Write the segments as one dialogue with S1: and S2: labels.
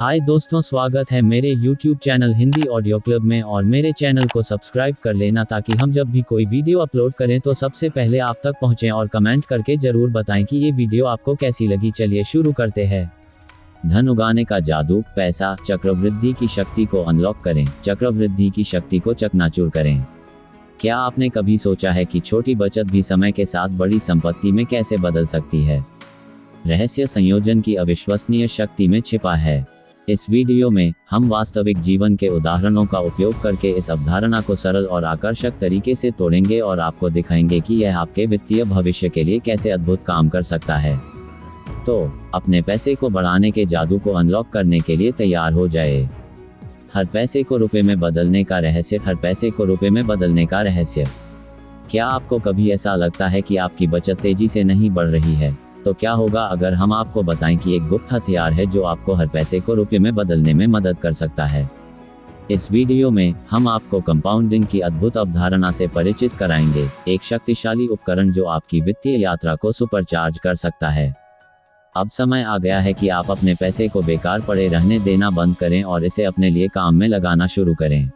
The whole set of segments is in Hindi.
S1: हाय दोस्तों, स्वागत है मेरे YouTube channel Hindi audio club में। और मेरे चैनल को सब्सक्राइब कर लेना ताकि हम जब भी कोई वीडियो अपलोड करें तो सबसे पहले आप तक पहुंचे। और कमेंट करके जरूर बताएं कि ये वीडियो आपको कैसी लगी। चलिए शुरू करते हैं। धन उगाने का जादू, पैसा, चक्रवृद्धि की शक्ति को अनलॉक करें। चक्रवृद्धि की शक्ति को चकनाचूर करें। क्या आपने कभी सोचा है कि छोटी बचत भी समय के साथ बड़ी संपत्ति में कैसे बदल सकती है? रहस्य संयोजन की अविश्वसनीय शक्ति में छिपा है। इस वीडियो में हम वास्तविक जीवन के उदाहरणों का उपयोग करके इस अवधारणा को सरल और आकर्षक तरीके से तोड़ेंगे और आपको दिखाएंगे कि यह आपके वित्तीय भविष्य के लिए कैसे अद्भुत काम कर सकता है। तो अपने पैसे को बढ़ाने के जादू को अनलॉक करने के लिए तैयार हो जाए। हर पैसे को रुपए में बदलने का रहस्य। हर पैसे को रुपए में बदलने का रहस्य। क्या आपको कभी ऐसा लगता है कि आपकी बचत तेजी से नहीं बढ़ रही है? तो क्या होगा अगर हम आपको बताएं कि एक गुप्त हथियार है जो आपको हर पैसे को रुपए में बदलने में मदद कर सकता है। इस वीडियो में हम आपको कंपाउंडिंग की अद्भुत अवधारणा से परिचित कराएंगे, एक शक्तिशाली उपकरण जो आपकी वित्तीय यात्रा को सुपरचार्ज कर सकता है। अब समय आ गया है कि आप अपने पैसे को बेकार पड़े रहने देना बंद करें और इसे अपने लिए काम में लगाना शुरू करें।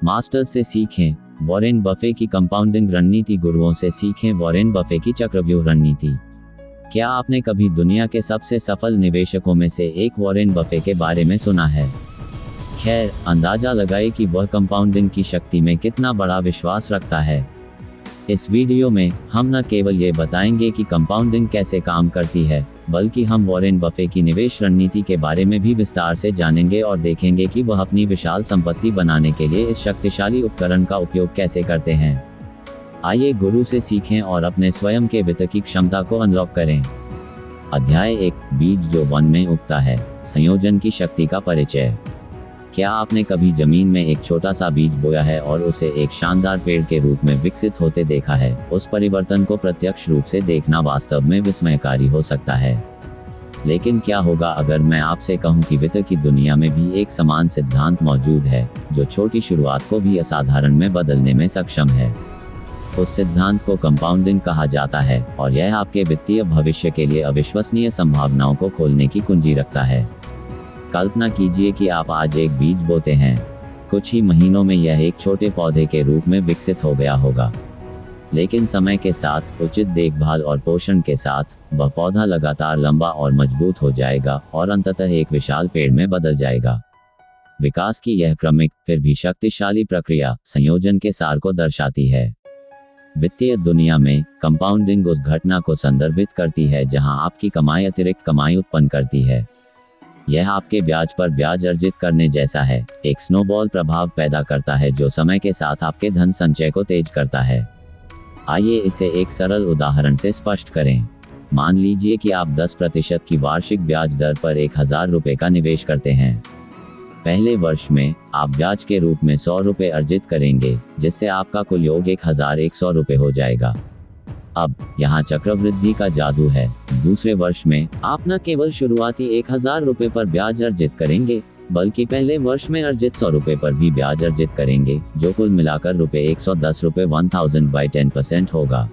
S1: मास्टर्स से सीखें वॉरेन बफे की कंपाउंडिंग रणनीति। गुरुओं से सीखें वॉरेन बफे की चक्रव्यूह रणनीति। क्या आपने कभी दुनिया के सबसे सफल निवेशकों में से एक वॉरेन बफे के बारे में सुना है? खैर, अंदाजा लगाएं कि वह कंपाउंडिंग की शक्ति में कितना बड़ा विश्वास रखता है। इस वीडियो में हम न केवल ये बताएंगे कि कंपाउंडिंग कैसे काम करती है, बल्कि हम वॉरेन बफे की निवेश रणनीति के बारे में भी विस्तार से जानेंगे और देखेंगे कि वह अपनी विशाल संपत्ति बनाने के लिए इस शक्तिशाली उपकरण का उपयोग कैसे करते हैं। आइए गुरु से सीखें और अपने स्वयं के वित्त की क्षमता को अनलॉक करें। अध्याय 1, बीज जो वन में उगता है, संयोजन की शक्ति का परिचय। क्या आपने कभी जमीन में एक छोटा सा बीज बोया है और उसे एक शानदार पेड़ के रूप में विकसित होते देखा है? उस परिवर्तन को प्रत्यक्ष रूप से देखना वास्तव में विस्मयकारी हो सकता है। लेकिन क्या होगा अगर मैं आपसे कहूं कि वित्त की दुनिया में भी एक समान सिद्धांत मौजूद है जो छोटी शुरुआत को भी असाधारण में बदलने में सक्षम है? उस सिद्धांत को कंपाउंडिंग कहा जाता है और यह आपके वित्तीय भविष्य के लिए अविश्वसनीय संभावनाओं को खोलने की कुंजी रखता है। कल्पना कीजिए कि आप आज एक बीज बोते हैं। कुछ ही महीनों में यह एक छोटे पौधे के रूप में विकसित हो गया होगा। लेकिन समय के साथ, उचित देखभाल और पोषण के साथ, वह पौधा लगातार लंबा और मजबूत हो जाएगा और अंततः एक विशाल पेड़ में बदल जाएगा। विकास की यह क्रमिक फिर भी शक्तिशाली प्रक्रिया संयोजन के सार को दर्शाती है। वित्तीय दुनिया में कंपाउंडिंग उस घटना को संदर्भित करती है जहां आपकी कमाई अतिरिक्त कमाई उत्पन्न करती है। यह आपके ब्याज पर ब्याज अर्जित करने जैसा है, एक स्नोबॉल प्रभाव पैदा करता है जो समय के साथ आपके धन संचय को तेज करता है। आइए इसे एक सरल उदाहरण से स्पष्ट करें। मान लीजिए कि आप 10% की वार्षिक ब्याज दर पर 1000 रुपये का निवेश करते हैं। पहले वर्ष में आप ब्याज के रूप में 100 रुपये अर्जित करेंगे, जिससे आपका कुल योग 1100 रुपये हो जाएगा। अब यहाँ चक्रवृद्धि का जादू है। दूसरे वर्ष में आप न केवल शुरुआती 1000 रुपये पर ब्याज अर्जित करेंगे, बल्कि पहले वर्ष में अर्जित 100 रुपये पर भी ब्याज अर्जित करेंगे, जो कुल मिलाकर रुपये 110 रुपये 1000 बाई 10% होगा।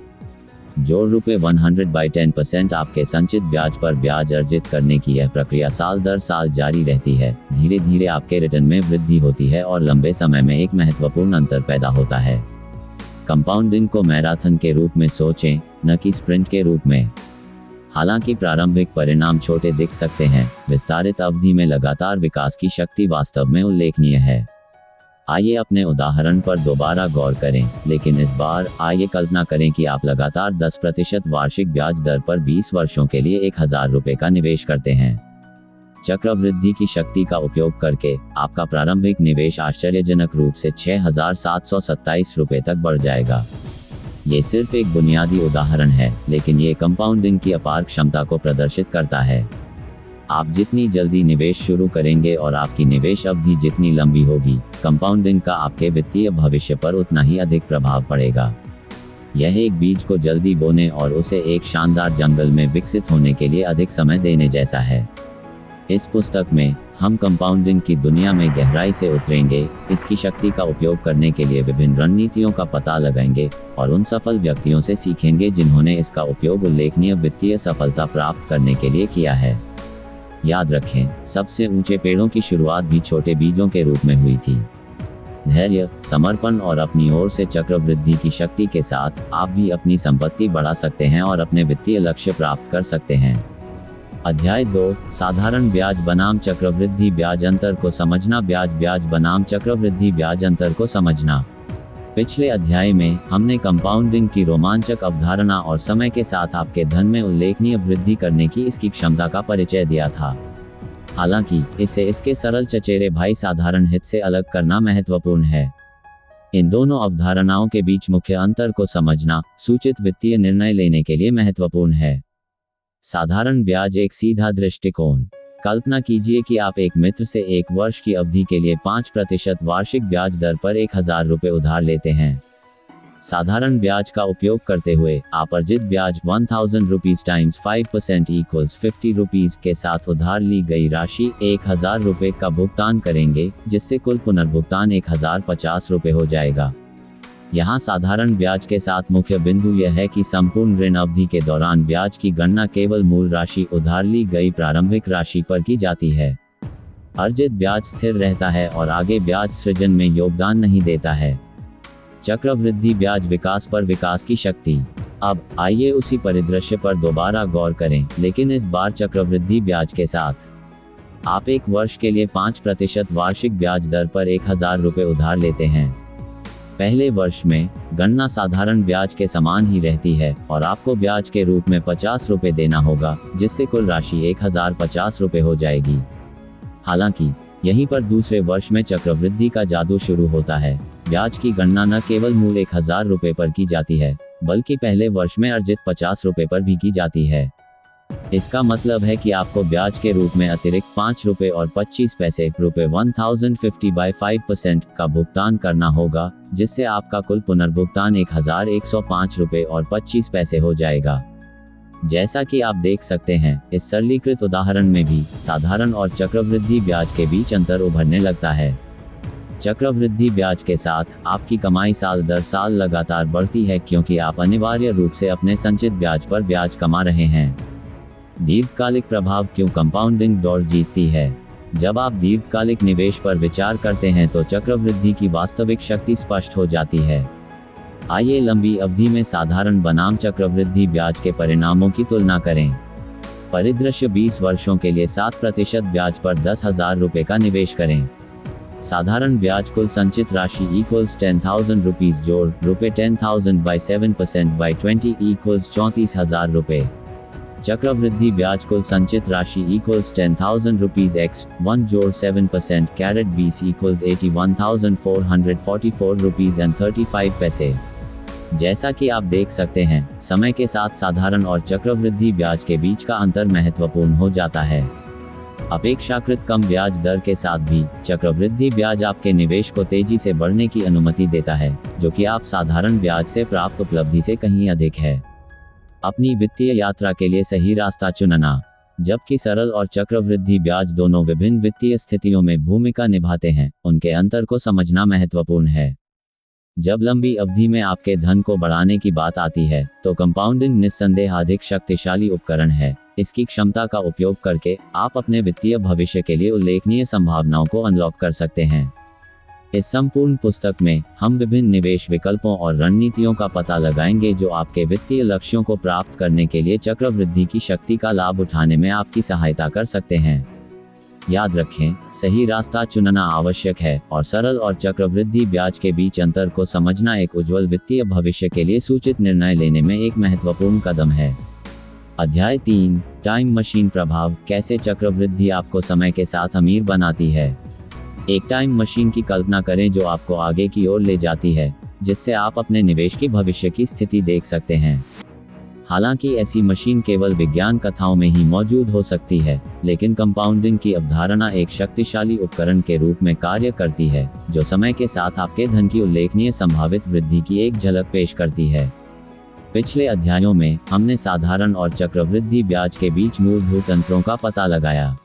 S1: जोड़ रुपये 100 बाई 10% आपके संचित ब्याज पर ब्याज अर्जित करने की यह प्रक्रिया साल दर साल जारी रहती है। धीरे धीरे आपके रिटर्न में वृद्धि होती है और लंबे समय में एक महत्वपूर्ण अंतर पैदा होता है। कंपाउंडिंग को मैराथन के रूप में सोचें, न कि स्प्रिंट के रूप में। हालांकि प्रारंभिक परिणाम छोटे दिख सकते हैं, विस्तारित अवधि में लगातार विकास की शक्ति वास्तव में उल्लेखनीय है। आइए अपने उदाहरण पर दोबारा गौर करें, लेकिन इस बार आइए कल्पना करें कि आप लगातार 10% वार्षिक ब्याज दर पर 20 वर्षों के लिए 1000 रुपये का निवेश करते हैं। चक्रवृद्धि की शक्ति का उपयोग करके आपका प्रारंभिक निवेश आश्चर्यजनक रूप से 6727 रुपये तक बढ़ जाएगा। ये सिर्फ एक बुनियादी उदाहरण है, लेकिन ये कंपाउंडिंग की अपार क्षमता को प्रदर्शित करता है। आप जितनी जल्दी निवेश शुरू करेंगे और आपकी निवेश अवधि जितनी लंबी होगी, कंपाउंडिंग का आपके वित्तीय भविष्य पर उतना ही अधिक प्रभाव पड़ेगा। यह एक बीज को जल्दी बोने और उसे एक शानदार जंगल में विकसित होने के लिए अधिक समय देने जैसा है। इस पुस्तक में हम कंपाउंडिंग की दुनिया में गहराई से उतरेंगे, इसकी शक्ति का उपयोग करने के लिए विभिन्न रणनीतियों का पता लगाएंगे और उन सफल व्यक्तियों से सीखेंगे जिन्होंने इसका उपयोग उल्लेखनीय वित्तीय सफलता प्राप्त करने के लिए किया है। याद रखें, सबसे ऊंचे पेड़ों की शुरुआत भी छोटे बीजों के रूप में हुई थी। धैर्य, समर्पण और अपनी ओर से चक्रवृद्धि की शक्ति के साथ आप भी अपनी संपत्ति बढ़ा सकते हैं और अपने वित्तीय लक्ष्य प्राप्त कर सकते हैं। अध्याय 2, साधारण ब्याज बनाम चक्रवृद्धि ब्याज अंतर को समझना। ब्याज बनाम चक्रवृद्धि ब्याज अंतर को समझना। पिछले अध्याय में हमने कंपाउंडिंग की रोमांचक अवधारणा और समय के साथ आपके धन में उल्लेखनीय वृद्धि करने की इसकी क्षमता का परिचय दिया था। हालांकि इसे इसके सरल चचेरे भाई साधारण हित से अलग करना महत्वपूर्ण है। इन दोनों अवधारणाओं के बीच मुख्य अंतर को समझना सूचित वित्तीय निर्णय लेने के लिए महत्वपूर्ण है। साधारण ब्याज एक सीधा दृष्टिकोण। कल्पना कीजिए कि आप एक मित्र से 1 वर्ष की अवधि के लिए 5% वार्षिक ब्याज दर पर 1000 रुपये उधार लेते हैं। साधारण ब्याज का उपयोग करते हुए आप अर्जित ब्याज 1000 रुपीज टाइम्स 5% इक्वल्स 50 रुपीज के साथ उधार ली गई राशि 1000 रुपये का भुगतान करेंगे, जिससे कुल पुनर्भुगतान 1050 रुपये हो जाएगा। यहाँ साधारण ब्याज के साथ मुख्य बिंदु यह है कि संपूर्ण ऋण अवधि के दौरान ब्याज की गणना केवल मूल राशि उधार ली गई प्रारंभिक राशि पर की जाती है। अर्जित ब्याज स्थिर रहता है और आगे ब्याज सृजन में योगदान नहीं देता है। चक्रवृद्धि ब्याज विकास पर विकास की शक्ति। अब आइए उसी परिदृश्य पर दोबारा गौर करें, लेकिन इस बार चक्रवृद्धि ब्याज के साथ। आप 1 वर्ष के लिए 5% वार्षिक ब्याज दर पर 1000 रुपये उधार लेते हैं। पहले वर्ष में गणना साधारण ब्याज के समान ही रहती है और आपको ब्याज के रूप में 50 रुपये देना होगा, जिससे कुल राशि 1050 रुपये हो जाएगी। हालांकि यहीं पर दूसरे वर्ष में चक्रवृद्धि का जादू शुरू होता है। ब्याज की गणना न केवल मूल 1000 रुपये पर की जाती है, बल्कि पहले वर्ष में अर्जित 50 रुपये पर भी की जाती है। इसका मतलब है कि आपको ब्याज के रूप में अतिरिक्त 5 रुपये और 25 पैसे रुपये 1050/5% का भुगतान करना होगा, जिससे आपका कुल पुनर्भुगतान 1105 रुपये और 25 पैसे हो जाएगा। जैसा कि आप देख सकते हैं, इस सरलीकृत उदाहरण में भी साधारण और चक्रवृद्धि ब्याज के बीच अंतर उभरने लगता है। चक्रवृद्धि ब्याज के साथ आपकी कमाई साल दर साल लगातार बढ़ती है, क्योंकि आप अनिवार्य रूप से अपने संचित ब्याज पर ब्याज कमा रहे हैं। दीर्घकालिक प्रभाव क्यों कंपाउंडिंग दौड़ जीतती है। जब आप दीर्घकालिक निवेश पर विचार करते हैं तो चक्रवृद्धि की वास्तविक शक्ति स्पष्ट हो जाती है। आइए लंबी अवधि में साधारण बनाम चक्रवृद्धि ब्याज के परिणामों की तुलना करें। परिदृश्य 20 वर्षों के लिए 7% ब्याज पर 10,000 रुपये का निवेश करें। साधारण ब्याज कुल संचित राशि इक्वल्स 10,000 रुपीज जोड़ रुपये 10,000/7%/20 इक्वल्स 34,000 रुपये। चक्रवृद्धि ब्याज कुल संचित राशि इक्वल्स 10,000 रुपीज x 1 जोड़ 7% कैरेट 20 इक्वल्स 81,444 रुपीज एंड 35 पैसे। जैसा कि आप देख सकते हैं, समय के साथ साधारण और चक्रवृद्धि ब्याज के बीच का अंतर महत्वपूर्ण हो जाता है। अपेक्षाकृत कम ब्याज दर के साथ भी चक्रवृद्धि ब्याज आपके निवेश को तेजी से बढ़ने की अनुमति देता है, जो कि आप साधारण ब्याज से प्राप्त उपलब्धि से कहीं अधिक है। अपनी वित्तीय यात्रा के लिए सही रास्ता चुनना। जबकि सरल और चक्रवृद्धि ब्याज दोनों विभिन्न वित्तीय स्थितियों में भूमिका निभाते हैं, उनके अंतर को समझना महत्वपूर्ण है। जब लंबी अवधि में आपके धन को बढ़ाने की बात आती है, तो कंपाउंडिंग निस्संदेह अधिक शक्तिशाली उपकरण है। इसकी क्षमता का उपयोग करके आप अपने वित्तीय भविष्य के लिए उल्लेखनीय संभावनाओं को अनलॉक कर सकते हैं। इस संपूर्ण पुस्तक में हम विभिन्न निवेश विकल्पों और रणनीतियों का पता लगाएंगे जो आपके वित्तीय लक्ष्यों को प्राप्त करने के लिए चक्रवृद्धि की शक्ति का लाभ उठाने में आपकी सहायता कर सकते हैं। याद रखें, सही रास्ता चुनना आवश्यक है और सरल और चक्रवृद्धि ब्याज के बीच अंतर को समझना एक उज्जवल वित्तीय भविष्य के लिए सूचित निर्णय लेने में एक महत्वपूर्ण कदम है। अध्याय 3, टाइम मशीन प्रभाव। कैसे चक्रवृद्धि आपको समय के साथ अमीर बनाती है। एक टाइम मशीन की कल्पना करें जो आपको आगे की ओर ले जाती है, जिससे आप अपने निवेश की भविष्य की स्थिति देख सकते हैं। हालांकि ऐसी मशीन केवल विज्ञान कथाओं में ही मौजूद हो सकती है, लेकिन कंपाउंडिंग की अवधारणा एक शक्तिशाली उपकरण के रूप में कार्य करती है, जो समय के साथ आपके धन की उल्लेखनीय संभावित वृद्धि की एक झलक पेश करती है। पिछले अध्यायों में हमने साधारण और चक्रवृद्धि ब्याज के बीच मूलभूत अंतरों का पता लगाया।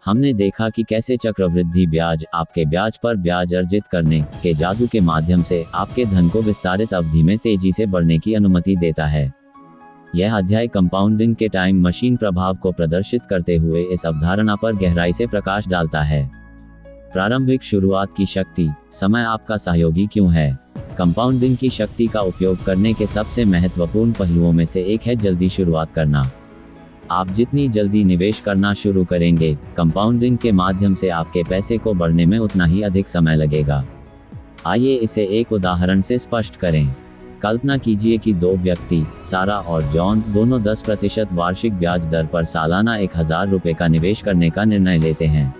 S1: हमने देखा कि कैसे चक्रवृद्धि ब्याज आपके ब्याज पर ब्याज अर्जित करने के जादू के माध्यम से आपके धन को विस्तारित अवधि में तेजी से बढ़ने की अनुमति देता है। यह अध्याय कंपाउंडिंग के टाइम मशीन प्रभाव को प्रदर्शित करते हुए इस अवधारणा पर गहराई से प्रकाश डालता है। प्रारंभिक शुरुआत की शक्ति, समय आपका सहयोगी क्यों है? कंपाउंडिंग की शक्ति का उपयोग करने के सबसे महत्वपूर्ण पहलुओं में से एक है जल्दी शुरुआत करना। आप जितनी जल्दी निवेश करना शुरू करेंगे, कंपाउंडिंग के माध्यम से आपके पैसे को बढ़ने में उतना ही अधिक समय लगेगा। आइए इसे एक उदाहरण से स्पष्ट करें। कल्पना कीजिए कि दो व्यक्ति, सारा और जॉन, दोनों 10% वार्षिक ब्याज दर पर सालाना 1000 रुपये का निवेश करने का निर्णय लेते हैं।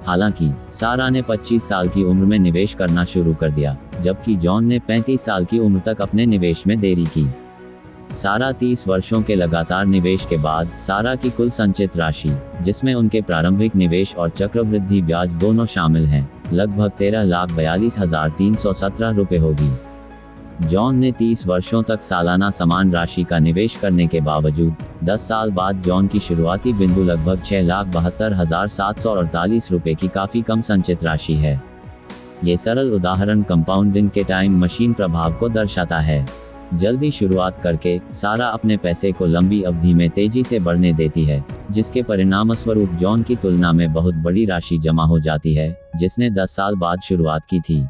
S1: हालांकि सारा ने 25 साल की उम्र में निवेश करना शुरू कर दिया, जबकि जॉन ने 35 साल की उम्र तक अपने निवेश में देरी की। सारा 30 वर्षों के लगातार निवेश के बाद सारा की कुल संचित राशि, जिसमें उनके प्रारंभिक निवेश और चक्रवृद्धि ब्याज दोनों शामिल हैं, लगभग 13,42,317 रुपये होगी। जॉन ने 30 वर्षों तक सालाना समान राशि का निवेश करने के बावजूद 10 साल बाद जॉन की शुरुआती बिंदु लगभग 6,72,748 रुपये की काफ़ी कम संचित राशि है। ये सरल उदाहरण कंपाउंडिंग के टाइम मशीन प्रभाव को दर्शाता है। जल्दी शुरुआत करके सारा अपने पैसे को लंबी अवधि में तेजी से बढ़ने देती है, जिसके परिणामस्वरूप जॉन की तुलना में बहुत बड़ी राशि जमा हो जाती है, जिसने 10 साल बाद शुरुआत की थी।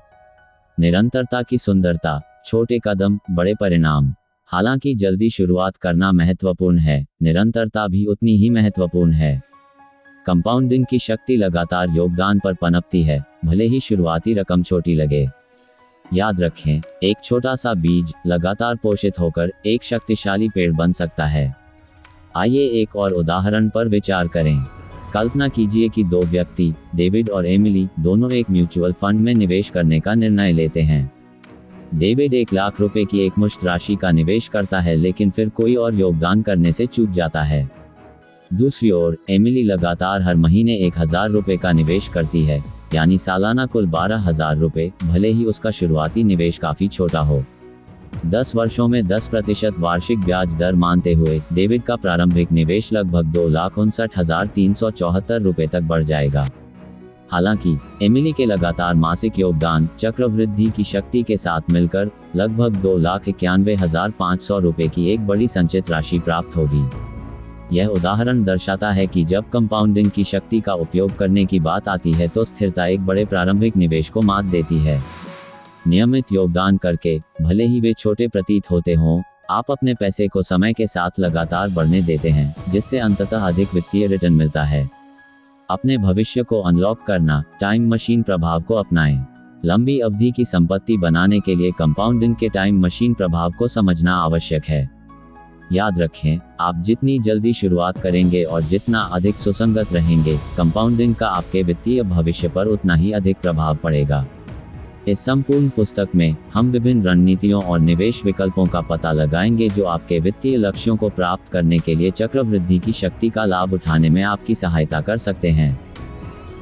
S1: निरंतरता की सुंदरता, छोटे कदम, बड़े परिणाम। हालांकि जल्दी शुरुआत करना महत्वपूर्ण है, निरंतरता भी उतनी ही महत्वपूर्ण है। कंपाउंडिंग की शक्ति लगातार योगदान पर पनपती है, भले ही शुरुआती रकम छोटी लगे। याद रखें, एक छोटा सा बीज लगातार पोषित होकर एक शक्तिशाली पेड़ बन सकता है। आइए एक और उदाहरण पर विचार करें। कल्पना कीजिए कि दो व्यक्ति, डेविड और एमिली, दोनों एक म्यूचुअल फंड में निवेश करने का निर्णय लेते हैं। डेविड 1 लाख रुपए की एकमुश्त राशि का निवेश करता है, लेकिन फिर कोई और योगदान करने से चूक जाता है। दूसरी ओर एमिली लगातार हर महीने 1000 रुपए का निवेश करती है, यानी सालाना कुल 12,000 रुपए, भले ही उसका शुरुआती निवेश काफी छोटा हो। 10 वर्षों में 10% वार्षिक ब्याज दर मानते हुए डेविड का प्रारंभिक निवेश लगभग 2,59,374 रुपए तक बढ़ जाएगा। हालांकि एमिली के लगातार मासिक योगदान चक्रवृद्धि की शक्ति के साथ मिलकर लगभग 2,91,500 रुपए की एक बड़ी संचित राशि प्राप्त होगी। यह उदाहरण दर्शाता है कि जब कंपाउंडिंग की शक्ति का उपयोग करने की बात आती है तो स्थिरता एक बड़े प्रारंभिक निवेश को मात देती है। नियमित योगदान करके, भले ही वे छोटे प्रतीत होते हों, आप अपने पैसे को समय के साथ लगातार बढ़ने देते हैं, जिससे अंततः अधिक वित्तीय रिटर्न मिलता है। अपने भविष्य को अनलॉक करना, टाइम मशीन प्रभाव को अपनाएं। लंबी अवधि की संपत्ति बनाने के लिए कंपाउंडिंग के टाइम मशीन प्रभाव को समझना आवश्यक है। याद रखें, आप जितनी जल्दी शुरुआत करेंगे और जितना अधिक सुसंगत रहेंगे, कंपाउंडिंग का आपके वित्तीय भविष्य पर उतना ही अधिक प्रभाव पड़ेगा। इस संपूर्ण पुस्तक में हम विभिन्न रणनीतियों और निवेश विकल्पों का पता लगाएंगे जो आपके वित्तीय लक्ष्यों को प्राप्त करने के लिए चक्रवृद्धि की शक्ति का लाभ उठाने में आपकी सहायता कर सकते हैं।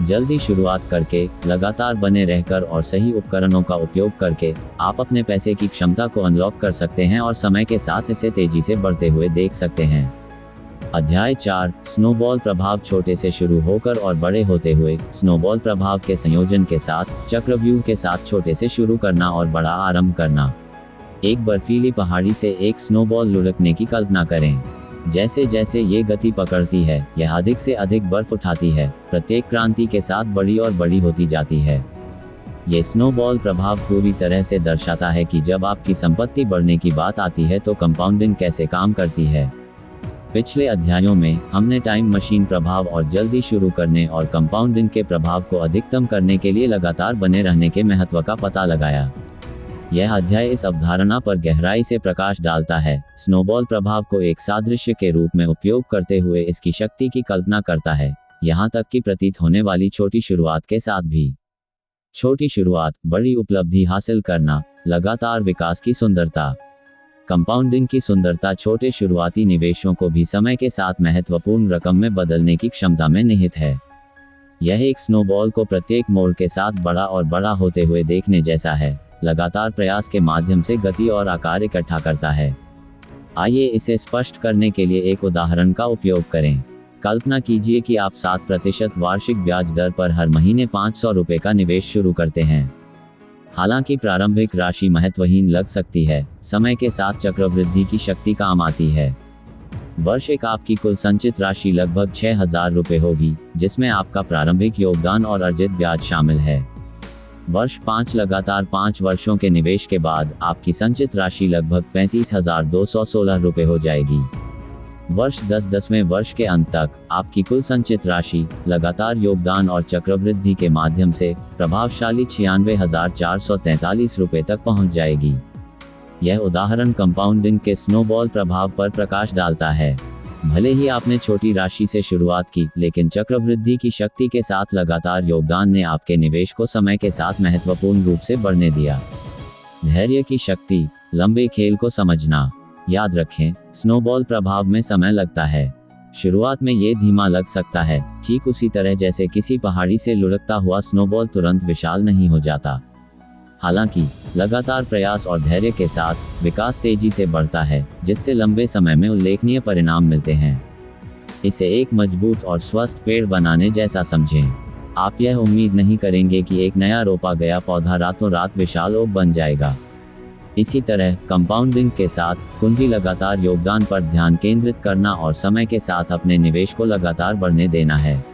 S1: जल्दी शुरुआत करके, लगातार बने रहकर और सही उपकरणों का उपयोग करके आप अपने पैसे की क्षमता को अनलॉक कर सकते हैं और समय के साथ इसे तेजी से बढ़ते हुए देख सकते हैं। अध्याय 4, स्नोबॉल प्रभाव। छोटे से शुरू होकर और बड़े होते हुए स्नोबॉल प्रभाव के संयोजन के साथ चक्रव्यूह के साथ छोटे से शुरू करना और बड़ा आरंभ करना। एक बर्फीली पहाड़ी से एक स्नोबॉल लुढ़कने की कल्पना करें। जैसे जैसे ये गति पकड़ती है, यह अधिक से अधिक बर्फ उठाती है, प्रत्येक क्रांति के साथ बड़ी और बड़ी होती जाती है। ये स्नोबॉल प्रभाव पूरी तरह से दर्शाता है कि जब आपकी संपत्ति बढ़ने की बात आती है तो कंपाउंडिंग कैसे काम करती है। पिछले अध्यायों में हमने टाइम मशीन प्रभाव और जल्दी शुरू करने और कंपाउंडिंग के प्रभाव को अधिकतम करने के लिए लगातार बने रहने के महत्व का पता लगाया। यह अध्याय इस अवधारणा पर गहराई से प्रकाश डालता है, स्नोबॉल प्रभाव को एक सादृश्य के रूप में उपयोग करते हुए इसकी शक्ति की कल्पना करता है, यहाँ तक कि प्रतीत होने वाली छोटी शुरुआत के साथ भी। छोटी शुरुआत, बड़ी उपलब्धि हासिल करना, लगातार विकास की सुंदरता। कंपाउंडिंग की सुंदरता छोटे शुरुआती निवेशों को भी समय के साथ महत्वपूर्ण रकम में बदलने की क्षमता में निहित है। यह एक स्नोबॉल को प्रत्येक मोड़ के साथ बड़ा और बड़ा होते हुए देखने जैसा है, लगातार प्रयास के माध्यम से गति और आकार इकट्ठा करता है। आइए इसे स्पष्ट करने के लिए एक उदाहरण का उपयोग करें। कल्पना कीजिए कि आप 7% वार्षिक ब्याज दर पर हर महीने 500 रुपये का निवेश शुरू करते हैं। हालांकि प्रारंभिक राशि महत्वहीन लग सकती है, समय के साथ चक्रवृद्धि की शक्ति काम आती है। वर्ष 1 आपकी कुल संचित राशि लगभग 6,000 रुपये होगी, जिसमें आपका प्रारंभिक योगदान और अर्जित ब्याज शामिल है। वर्ष 5 लगातार 5 वर्षों के निवेश के बाद आपकी संचित राशि लगभग 35,216 रुपये हो जाएगी। वर्ष 10 10वें वर्ष के अंत तक आपकी कुल संचित राशि लगातार योगदान और चक्रवृद्धि के माध्यम से प्रभावशाली 96,443 रुपये तक पहुंच जाएगी। यह उदाहरण कंपाउंडिंग के स्नोबॉल प्रभाव पर प्रकाश डालता है। भले ही आपने छोटी राशि से शुरुआत की, लेकिन चक्रवृद्धि की शक्ति के साथ लगातार योगदान ने आपके निवेश को समय के साथ महत्वपूर्ण रूप से बढ़ने दिया। धैर्य की शक्ति, लंबे खेल को समझना। याद रखें, स्नोबॉल प्रभाव में समय लगता है। शुरुआत में ये धीमा लग सकता है, ठीक उसी तरह जैसे किसी पहाड़ी से लुढ़कता हुआ स्नोबॉल तुरंत विशाल नहीं हो जाता। हालांकि लगातार प्रयास और धैर्य के साथ विकास तेजी से बढ़ता है, जिससे लंबे समय में उल्लेखनीय परिणाम मिलते हैं। इसे एक मजबूत और स्वस्थ पेड़ बनाने जैसा समझें। आप यह उम्मीद नहीं करेंगे कि एक नया रोपा गया पौधा रातों रात विशाल ओक बन जाएगा। इसी तरह कंपाउंडिंग के साथ कुंजी लगातार योगदान पर ध्यान केंद्रित करना और समय के साथ अपने निवेश को लगातार बढ़ने देना है।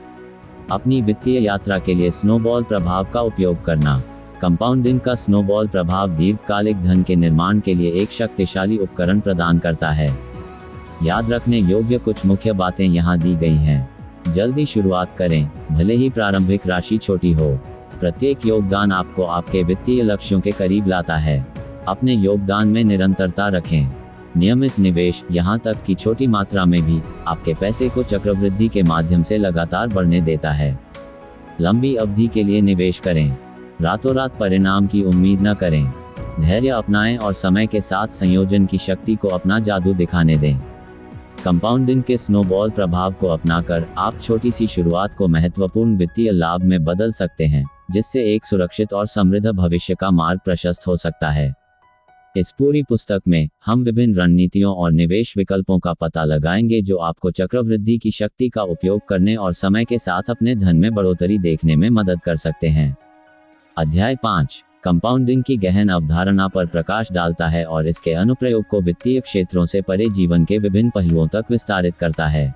S1: अपनी वित्तीय यात्रा के लिए स्नोबॉल प्रभाव का उपयोग करना। कंपाउंडिंग का स्नोबॉल प्रभाव दीर्घकालिक धन के निर्माण के लिए एक शक्तिशाली उपकरण प्रदान करता है। याद रखने योग्य कुछ मुख्य बातें यहाँ दी गई हैं। जल्दी शुरुआत करें, भले ही प्रारंभिक राशि छोटी हो। प्रत्येक योगदान आपको आपके वित्तीय लक्ष्यों के करीब लाता है। अपने योगदान में निरंतरता रखें। नियमित निवेश, यहाँ तक कि छोटी मात्रा में भी, आपके पैसे को चक्रवृद्धि के माध्यम से लगातार बढ़ने देता है। लंबी अवधि के लिए निवेश करें। रातों रात परिणाम की उम्मीद न करें। धैर्य अपनाएं और समय के साथ संयोजन की शक्ति को अपना जादू दिखाने दें। कंपाउंडिंग के स्नोबॉल प्रभाव को अपनाकर आप छोटी सी शुरुआत को महत्वपूर्ण वित्तीय लाभ में बदल सकते हैं, जिससे एक सुरक्षित और समृद्ध भविष्य का मार्ग प्रशस्त हो सकता है। इस पूरी पुस्तक में हम विभिन्न रणनीतियों और निवेश विकल्पों का पता लगाएंगे जो आपको चक्रवृद्धि की शक्ति का उपयोग करने और समय के साथ अपने धन में बढ़ोतरी देखने में मदद कर सकते हैं। अध्याय 5 कंपाउंडिंग की गहन अवधारणा पर प्रकाश डालता है और इसके अनुप्रयोग को वित्तीय क्षेत्रों से परे जीवन के विभिन्न पहलुओं तक विस्तारित करता है।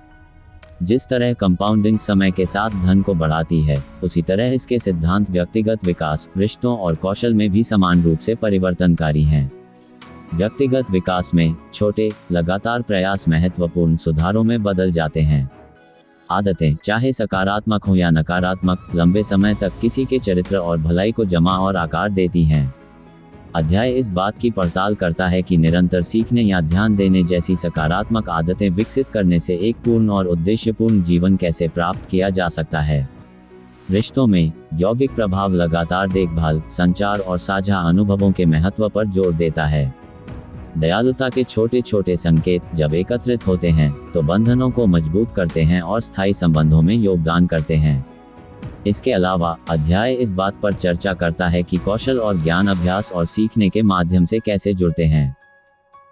S1: जिस तरह कंपाउंडिंग समय के साथ धन को बढ़ाती है, उसी तरह इसके सिद्धांत व्यक्तिगत विकास, रिश्तों और कौशल में भी समान रूप से परिवर्तनकारी हैं। व्यक्तिगत विकास में छोटे, लगातार प्रयास महत्वपूर्ण सुधारों में बदल जाते हैं। आदतें, चाहे सकारात्मक हो या नकारात्मक, लंबे समय तक किसी के चरित्र और भलाई को जमा और आकार देती हैं। अध्याय इस बात की पड़ताल करता है कि निरंतर सीखने या ध्यान देने जैसी सकारात्मक आदतें विकसित करने से एक पूर्ण और उद्देश्यपूर्ण जीवन कैसे प्राप्त किया जा सकता है। रिश्तों में यौगिक प्रभाव लगातार देखभाल, संचार और साझा अनुभवों के महत्व पर जोर देता है। दयालुता के छोटे छोटे संकेत जब एकत्रित होते हैं तो बंधनों को मजबूत करते हैं और स्थायी संबंधों में योगदान करते हैं। इसके अलावा अध्याय इस बात पर चर्चा करता है कि कौशल और ज्ञान अभ्यास और सीखने के माध्यम से कैसे जुड़ते हैं।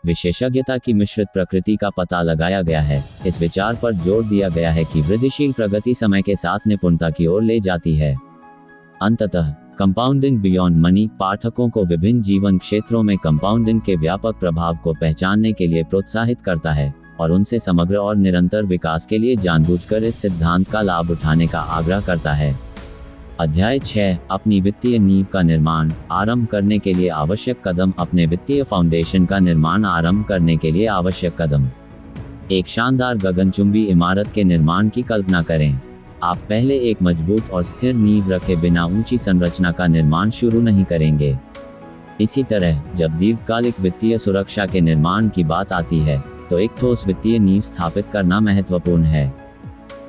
S1: विशेषज्ञता की मिश्रित प्रकृति का पता लगाया गया है। इस विचार पर जोर दिया गया है कि वृद्धिशील प्रगति समय के साथ निपुणता की ओर ले जाती है। अंततः कंपाउंडिंग बियॉन्ड मनी पाठकों को विभिन्न जीवन क्षेत्रों में कंपाउंडिंग के व्यापक प्रभाव को पहचानने के लिए प्रोत्साहित करता है और उनसे समग्र और निरंतर विकास के लिए जानबूझकर इस सिद्धांत का लाभ उठाने का आग्रह करता है। अध्याय 6 अपनी वित्तीय नींव का निर्माण आरंभ करने के लिए आवश्यक कदम। अपने वित्तीय फाउंडेशन का निर्माण आरंभ करने के लिए आवश्यक कदम। एक शानदार गगनचुंबी इमारत के निर्माण की कल्पना करें। आप पहले एक मजबूत और स्थिर नींव रखे बिना ऊंची संरचना का निर्माण शुरू नहीं करेंगे। इसी तरह जब दीर्घकालिक वित्तीय सुरक्षा के निर्माण की बात आती है तो एक ठोस वित्तीय नींव स्थापित करना महत्वपूर्ण है।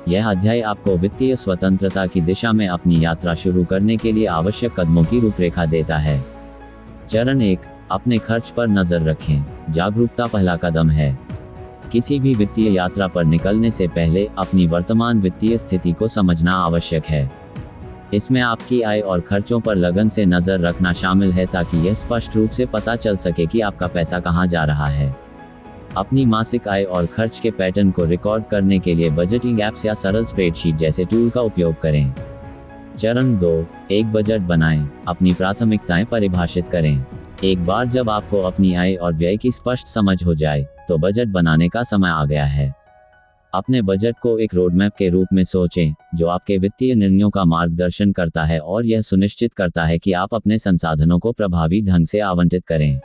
S1: यह अध्याय आपको वित्तीय स्वतंत्रता की दिशा में अपनी यात्रा शुरू करने के लिए आवश्यक कदमों की रूपरेखा देता है। चरण 1 अपने खर्च पर नजर रखें। जागरूकता पहला कदम है। किसी भी वित्तीय यात्रा पर निकलने से पहले अपनी वर्तमान वित्तीय स्थिति को समझना आवश्यक है। इसमें आपकी आय और खर्चों पर लगन से नजर रखना शामिल है ताकि यह स्पष्ट रूप से पता चल सके कि आपका पैसा कहां जा रहा है। अपनी मासिक आय और खर्च के पैटर्न को रिकॉर्ड करने के लिए बजटिंग ऐप्स या सरल स्प्रेडशीट जैसे टूल का उपयोग करें। चरण 2, एक बजट बनाएं। अपनी प्राथमिकताएं परिभाषित करें। एक बार जब आपको अपनी आय और व्यय की स्पष्ट समझ हो जाए, तो बजट बनाने का समय आ गया है। अपने बजट को एक रोडमैप के रूप में सोचें, जो आपके वित्तीय निर्णयों का मार्गदर्शन करता है और यह सुनिश्चित करता है कि आप अपने संसाधनों को प्रभावी ढंग से आवंटित करें।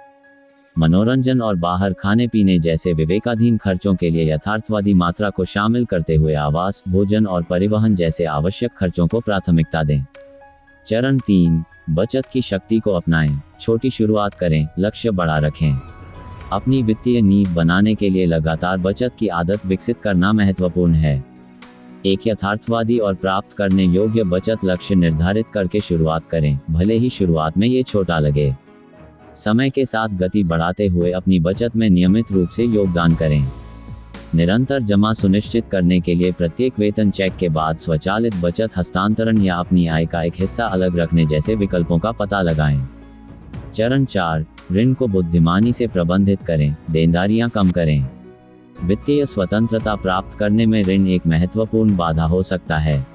S1: मनोरंजन और बाहर खाने पीने जैसे विवेकाधीन खर्चों के लिए यथार्थवादी मात्रा को शामिल करते हुए आवास, भोजन और परिवहन जैसे आवश्यक खर्चों को प्राथमिकता दें। चरण 3, बचत की शक्ति को अपनाएं। छोटी शुरुआत करें, लक्ष्य बड़ा रखें। अपनी वित्तीय नींव बनाने के लिए लगातार बचत की आदत विकसित करना महत्वपूर्ण है। एक यथार्थवादी और प्राप्त करने योग्य बचत लक्ष्य निर्धारित करके शुरुआत करें, भले ही शुरुआत में ये छोटा लगे। समय के साथ गति बढ़ाते हुए अपनी बचत में नियमित रूप से योगदान करें। निरंतर जमा सुनिश्चित करने के लिए प्रत्येक वेतन चेक के बाद स्वचालित बचत हस्तांतरण या अपनी आय का एक हिस्सा अलग रखने जैसे विकल्पों का पता लगाएं। चरण 4, ऋण को बुद्धिमानी से प्रबंधित करें, देनदारियां कम करें। वित्तीय स्वतंत्रता प्राप्त करने में ऋण एक महत्वपूर्ण बाधा हो सकता है।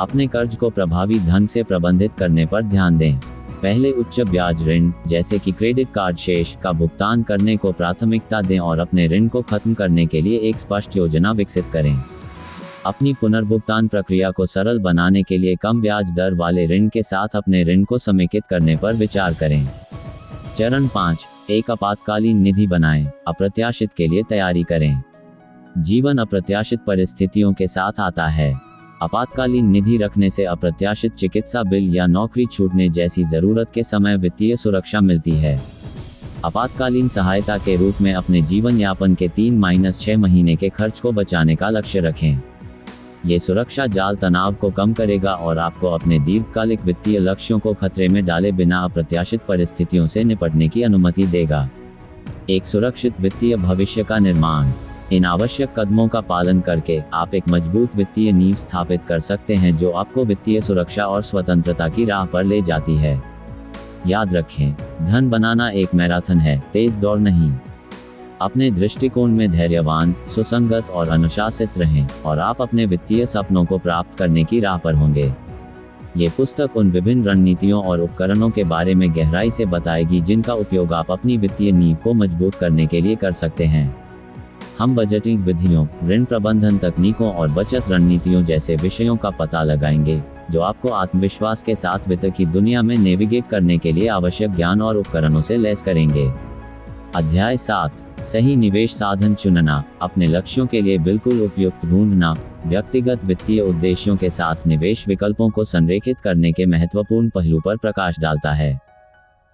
S1: अपने कर्ज को प्रभावी ढंग से प्रबंधित करने पर ध्यान दें। पहले उच्च ब्याज ऋण, जैसे कि क्रेडिट कार्ड शेष, का भुगतान करने को प्राथमिकता दें और अपने ऋण को खत्म करने के लिए एक स्पष्ट योजना विकसित करें। अपनी पुनर्भुगतान प्रक्रिया को सरल बनाने के लिए कम ब्याज दर वाले ऋण के साथ अपने ऋण को समेकित करने पर विचार करें। चरण 5, एक आपातकालीन निधि बनाएं। अप्रत्याशित के लिए तैयारी करें। जीवन अप्रत्याशित परिस्थितियों के साथ आता है। आपातकालीन निधि रखने से अप्रत्याशित चिकित्सा बिल या नौकरी छूटने जैसी जरूरत के समय वित्तीय सुरक्षा मिलती है। आपातकालीन सहायता के रूप में अपने जीवन यापन के 3-6 महीने के खर्च को बचाने का लक्ष्य रखें। ये सुरक्षा जाल तनाव को कम करेगा और आपको अपने दीर्घकालिक वित्तीय लक्ष्यों को खतरे में डाले बिना अप्रत्याशित परिस्थितियों से निपटने की अनुमति देगा। एक सुरक्षित वित्तीय भविष्य का निर्माण। इन आवश्यक कदमों का पालन करके आप एक मजबूत वित्तीय नींव स्थापित कर सकते हैं, जो आपको वित्तीय सुरक्षा और स्वतंत्रता की राह पर ले जाती है। याद रखें, धन बनाना एक मैराथन है, तेज दौड़ नहीं। अपने दृष्टिकोण में धैर्यवान, सुसंगत और अनुशासित रहें और आप अपने वित्तीय सपनों को प्राप्त करने की राह पर होंगे। ये पुस्तक उन विभिन्न रणनीतियों और उपकरणों के बारे में गहराई से बताएगी जिनका उपयोग आप अपनी वित्तीय नींव को मजबूत करने के लिए कर सकते हैं। हम बजटिंग विधियों, ऋण प्रबंधन तकनीकों और बचत रणनीतियों जैसे विषयों का पता लगाएंगे, जो आपको आत्मविश्वास के साथ वित्त की दुनिया में नेविगेट करने के लिए आवश्यक ज्ञान और उपकरणों से लैस करेंगे। अध्याय 7, सही निवेश साधन चुनना। अपने लक्ष्यों के लिए बिल्कुल उपयुक्त ढूंढना व्यक्तिगत वित्तीय उद्देश्यों के साथ निवेश विकल्पों को संरेखित करने के महत्वपूर्ण पहलू पर प्रकाश डालता है।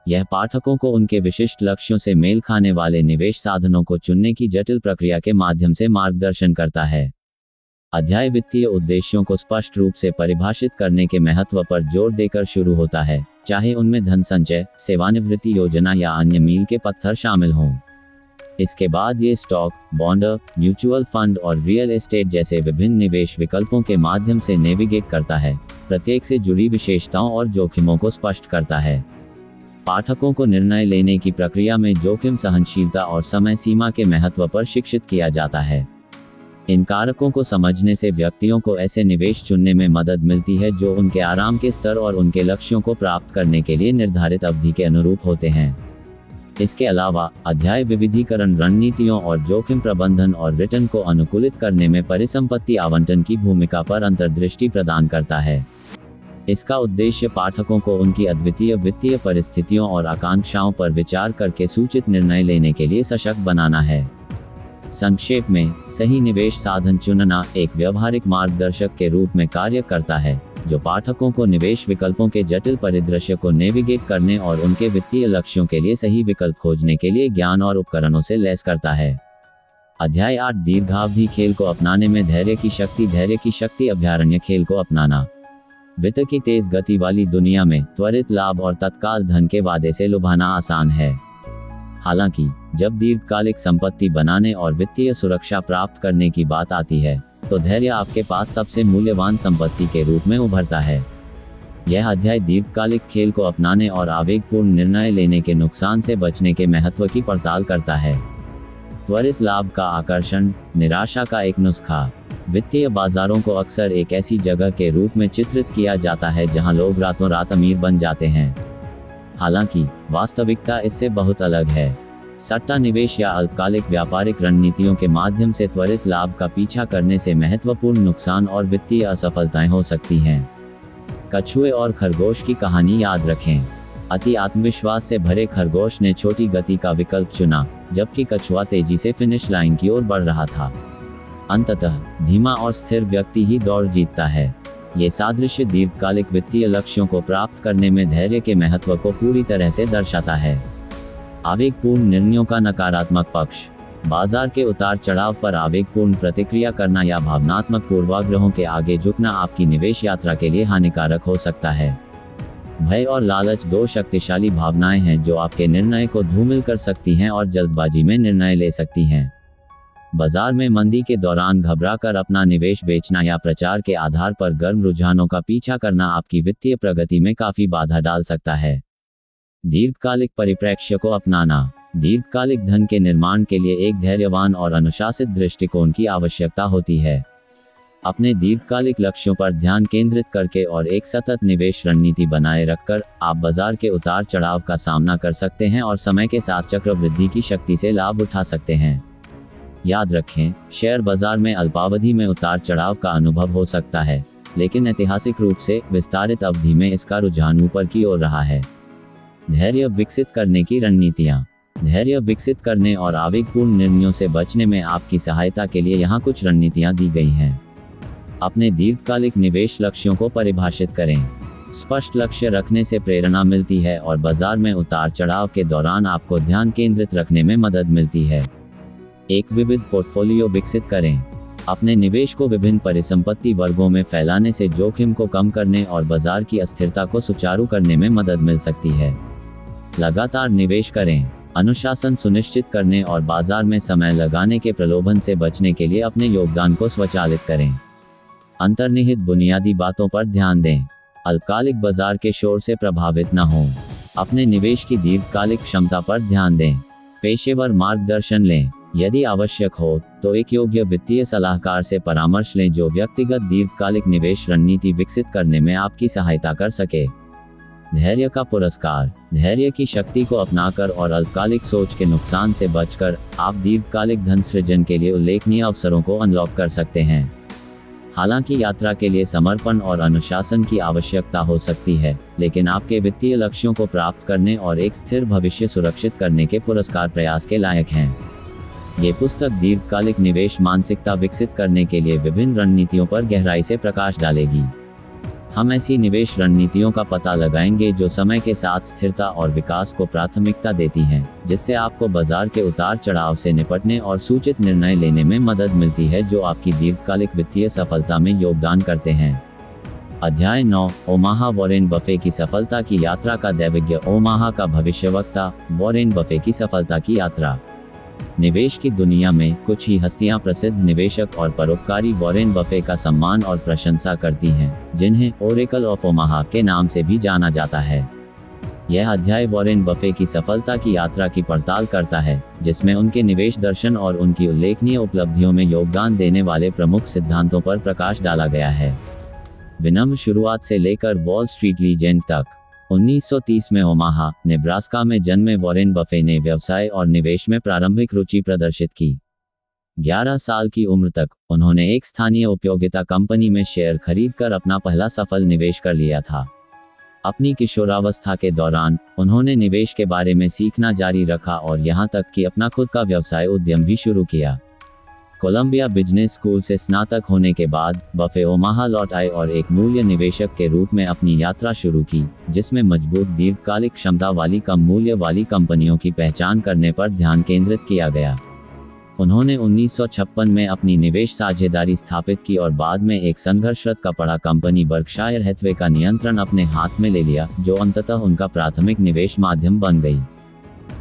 S1: यह पाठकों को उनके विशिष्ट लक्ष्यों से मेल खाने वाले निवेश साधनों को चुनने की जटिल प्रक्रिया के माध्यम से मार्गदर्शन करता है। अध्याय वित्तीय उद्देश्यों को स्पष्ट रूप से परिभाषित करने के महत्व पर जोर देकर शुरू होता है, चाहे उनमें धन संचय, सेवानिवृत्ति योजना या अन्य मील के पत्थर शामिल हों। इसके बाद ये स्टॉक, बॉन्ड, म्यूचुअल फंड और रियल एस्टेट जैसे विभिन्न निवेश विकल्पों के माध्यम से नेविगेट करता है, प्रत्येक से जुड़ी विशेषताओं और जोखिमों को स्पष्ट करता है। पाठकों को निर्णय लेने की प्रक्रिया में जोखिम सहनशीलता और समय सीमा के महत्व पर शिक्षित किया जाता है। इन कारकों को समझने से व्यक्तियों को ऐसे निवेश चुनने में मदद मिलती है जो उनके आराम के स्तर और उनके लक्ष्यों को प्राप्त करने के लिए निर्धारित अवधि के अनुरूप होते हैं। इसके अलावा अध्याय विविधीकरण रणनीतियों और जोखिम प्रबंधन और रिटर्न को अनुकूलित करने में परिसंपत्ति आवंटन की भूमिका पर अंतर्दृष्टि प्रदान करता है। इसका उद्देश्य पाठकों को उनकी अद्वितीय वित्तीय परिस्थितियों और आकांक्षाओं पर विचार करके सूचित निर्णय लेने के लिए सशक्त बनाना है। संक्षेप में, सही निवेश साधन चुनना एक व्यावहारिक मार्गदर्शक के रूप में कार्य करता है, जो पाठकों को निवेश विकल्पों के जटिल परिदृश्य को नेविगेट करने और उनके वित्तीय लक्ष्यों के लिए सही विकल्प खोजने के लिए ज्ञान और उपकरणों से लैस करता है। अध्याय 8, दीर्घावधि खेल को अपनाने में धैर्य की शक्ति अभयारण्य खेल को अपनाना। वित्त की तेज गति वाली दुनिया में त्वरित लाभ और तत्काल धन के वादे से लुभाना आसान है। हालांकि जब दीर्घकालिक संपत्ति बनाने और वित्तीय सुरक्षा प्राप्त करने की बात आती है, तो धैर्य आपके पास सबसे मूल्यवान संपत्ति के रूप में उभरता है। यह अध्याय दीर्घकालिक खेल को अपनाने और आवेगपूर्ण निर्णय लेने के नुकसान से बचने के महत्व की पड़ताल करता है। त्वरित लाभ का आकर्षण, निराशा का एक नुस्खा। वित्तीय बाजारों को अक्सर एक ऐसी जगह के रूप में चित्रित किया जाता है जहां लोग रातों रात अमीर बन जाते हैं। हालांकि वास्तविकता इससे बहुत अलग है। सट्टा निवेश या अल्पकालिक व्यापारिक रणनीतियों के माध्यम से त्वरित लाभ का पीछा करने से महत्वपूर्ण नुकसान और वित्तीय असफलताएं हो सकती हैं। कछुए और खरगोश की कहानी याद रखें। अति आत्मविश्वास से भरे खरगोश ने छोटी गति का विकल्प चुना, जबकि कछुआ तेजी से फिनिश लाइन की ओर बढ़ रहा था। अंततः धीमा और स्थिर व्यक्ति ही दौड़ जीतता है। ये सादृश्य दीर्घकालिक वित्तीय लक्ष्यों को प्राप्त करने में धैर्य के महत्व को पूरी तरह से दर्शाता है। आवेगपूर्ण निर्णयों का नकारात्मक पक्ष। बाजार के उतार चढ़ाव पर आवेगपूर्ण प्रतिक्रिया करना या भावनात्मक पूर्वाग्रहों के आगे झुकना आपकी निवेश यात्रा के लिए हानिकारक हो सकता है। भय और लालच दो शक्तिशाली भावनाएं हैं जो आपके निर्णय को धूमिल कर सकती हैं और जल्दबाजी में निर्णय ले सकती हैं। बाजार में मंदी के दौरान घबराकर अपना निवेश बेचना या प्रचार के आधार पर गर्म रुझानों का पीछा करना आपकी वित्तीय प्रगति में काफी बाधा डाल सकता है। दीर्घकालिक परिप्रेक्ष्य को अपनाना। दीर्घकालिक धन के निर्माण के लिए एक धैर्यवान और अनुशासित दृष्टिकोण की आवश्यकता होती है। अपने दीर्घकालिक लक्ष्यों पर ध्यान केंद्रित करके और एक सतत निवेश रणनीति बनाए रखकर आप बाजार के उतार चढ़ाव का सामना कर सकते हैं और समय के साथ चक्रवृद्धि की शक्ति से लाभ उठा सकते हैं। याद रखें, शेयर बाजार में अल्पावधि में उतार चढ़ाव का अनुभव हो सकता है, लेकिन ऐतिहासिक रूप से विस्तारित अवधि में इसका रुझान ऊपर की ओर रहा है। धैर्य विकसित करने की रणनीतियाँ। धैर्य विकसित करने और आवेगपूर्ण निर्णयों से बचने में आपकी सहायता के लिए यहाँ कुछ रणनीतियाँ दी गई हैं। अपने दीर्घकालिक निवेश लक्ष्यों को परिभाषित करें। स्पष्ट लक्ष्य रखने से प्रेरणा मिलती है और बाजार में उतार चढ़ाव के दौरान आपको ध्यान केंद्रित रखने में मदद मिलती है। एक विविध पोर्टफोलियो विकसित करें। अपने निवेश को विभिन्न परिसंपत्ति वर्गों में फैलाने से जोखिम को कम करने और बाजार की अस्थिरता को सुचारू करने में मदद मिल सकती है। लगातार निवेश करें। अनुशासन सुनिश्चित करने और बाजार में समय लगाने के प्रलोभन से बचने के लिए अपने योगदान को स्वचालित करें। अंतर्निहित बुनियादी बातों पर ध्यान दें। अल्पकालिक बाजार के शोर से प्रभावित न हों। अपने निवेश की दीर्घकालिक क्षमता पर ध्यान दें। पेशेवर मार्गदर्शन लें। यदि आवश्यक हो तो एक योग्य वित्तीय सलाहकार से परामर्श लें जो व्यक्तिगत दीर्घकालिक निवेश रणनीति विकसित करने में आपकी सहायता कर सके। धैर्य का पुरस्कार। धैर्य की शक्ति को अपनाकर और अल्पकालिक सोच के नुकसान से बचकर आप दीर्घकालिक धन सृजन के लिए उल्लेखनीय अवसरों को अनलॉक कर सकते हैं। हालांकि यात्रा के लिए समर्पण और अनुशासन की आवश्यकता हो सकती है, लेकिन आपके वित्तीय लक्ष्यों को प्राप्त करने और एक स्थिर भविष्य सुरक्षित करने के पुरस्कार प्रयास के लायक हैं। ये पुस्तक दीर्घकालिक निवेश मानसिकता विकसित करने के लिए विभिन्न रणनीतियों पर गहराई से प्रकाश डालेगी। हम ऐसी निवेश रणनीतियों का पता लगाएंगे जो समय के साथ स्थिरता और विकास को प्राथमिकता देती हैं, जिससे आपको बाजार के उतार चढ़ाव से निपटने और सूचित निर्णय लेने में मदद मिलती है जो आपकी दीर्घकालिक वित्तीय सफलता में योगदान करते हैं। अध्याय 9। ओमाहा वॉरेन बफे की सफलता की यात्रा का दैवज्ञ। ओमाहा का भविष्यवक्ता वॉरेन बफे की सफलता की यात्रा। निवेश की दुनिया में कुछ ही हस्तियां प्रसिद्ध निवेशक और परोपकारी वॉरेन बफे का सम्मान और प्रशंसा करती हैं, जिन्हें ओरेकल ऑफ ओमाहा के नाम से भी जाना जाता है। यह अध्याय वॉरेन बफे की सफलता की यात्रा की पड़ताल करता है, जिसमें उनके निवेश दर्शन और उनकी उल्लेखनीय उपलब्धियों में योगदान देने वाले प्रमुख सिद्धांतों पर प्रकाश डाला गया है। विनम्र शुरुआत से लेकर वॉल स्ट्रीट लीजेंड तक। 1930 में ओमाहा, नेब्रास्का में जन्मे वॉरेन बफे ने व्यवसाय और निवेश में प्रारंभिक रुचि प्रदर्शित की। 11 साल की उम्र तक उन्होंने एक स्थानीय उपयोगिता कंपनी में शेयर खरीदकर अपना पहला सफल निवेश कर लिया था। अपनी किशोरावस्था के दौरान उन्होंने निवेश के बारे में सीखना जारी रखा और यहां तक कि अपना खुद का व्यवसाय उद्यम भी शुरू किया। कोलंबिया बिजनेस स्कूल से स्नातक होने के बाद बफे ओमाहा लौट आए और एक मूल्य निवेशक के रूप में अपनी यात्रा शुरू की, जिसमें मजबूत दीर्घकालिक क्षमता वाली कम मूल्य वाली कंपनियों की पहचान करने पर ध्यान केंद्रित किया गया। उन्होंने 1956 में अपनी निवेश साझेदारी स्थापित की और बाद में एक संघर्षरत कपड़ा कंपनी बर्कशायर हैथवे का नियंत्रण अपने हाथ में ले लिया, जो अंततः उनका प्राथमिक निवेश माध्यम बन गई।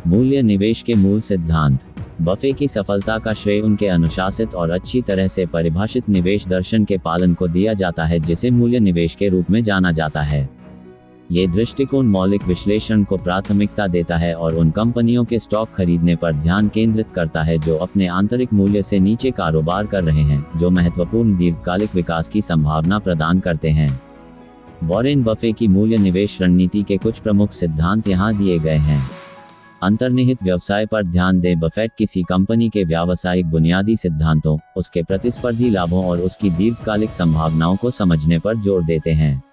S1: मूल्य निवेश के मूल सिद्धांत। बफे की सफलता का श्रेय उनके अनुशासित और अच्छी तरह से परिभाषित निवेश दर्शन के पालन को दिया जाता है, जिसे मूल्य निवेश के रूप में जाना जाता है। ये दृष्टिकोण मौलिक विश्लेषण को प्राथमिकता देता है और उन कंपनियों के स्टॉक खरीदने पर ध्यान केंद्रित करता है जो अपने आंतरिक मूल्य से नीचे कारोबार कर रहे हैं, जो महत्वपूर्ण दीर्घकालिक विकास की संभावना प्रदान करते हैं। वॉरेन बफे की मूल्य निवेश रणनीति के कुछ प्रमुख सिद्धांत यहाँ दिए गए हैं। अंतर्निहित व्यवसाय पर ध्यान दें। बफेट किसी कंपनी के व्यावसायिक बुनियादी सिद्धांतों, उसके प्रतिस्पर्धी लाभों और उसकी दीर्घकालिक संभावनाओं को समझने पर जोर देते हैं।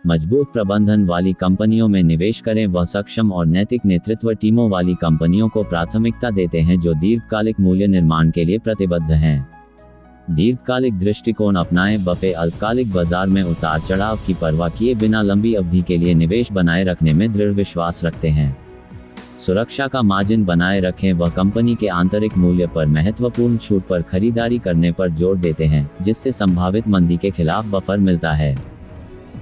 S1: मजबूत प्रबंधन वाली कंपनियों में निवेश करें। वह सक्षम और नैतिक नेतृत्व टीमों वाली कंपनियों को प्राथमिकता देते हैं जो दीर्घकालिक मूल्य निर्माण के लिए प्रतिबद्ध हैं। दीर्घकालिक दृष्टिकोण अपनाएं। बफे अल्पकालिक बाजार में उतार चढ़ाव की परवाह किए बिना लंबी अवधि के लिए निवेश बनाए रखने में दृढ़ विश्वास रखते हैं। सुरक्षा का मार्जिन बनाए रखें। वह कंपनी के आंतरिक मूल्य पर महत्वपूर्ण छूट पर खरीदारी करने पर जोर देते हैं, जिससे संभावित मंदी के खिलाफ बफर मिलता है।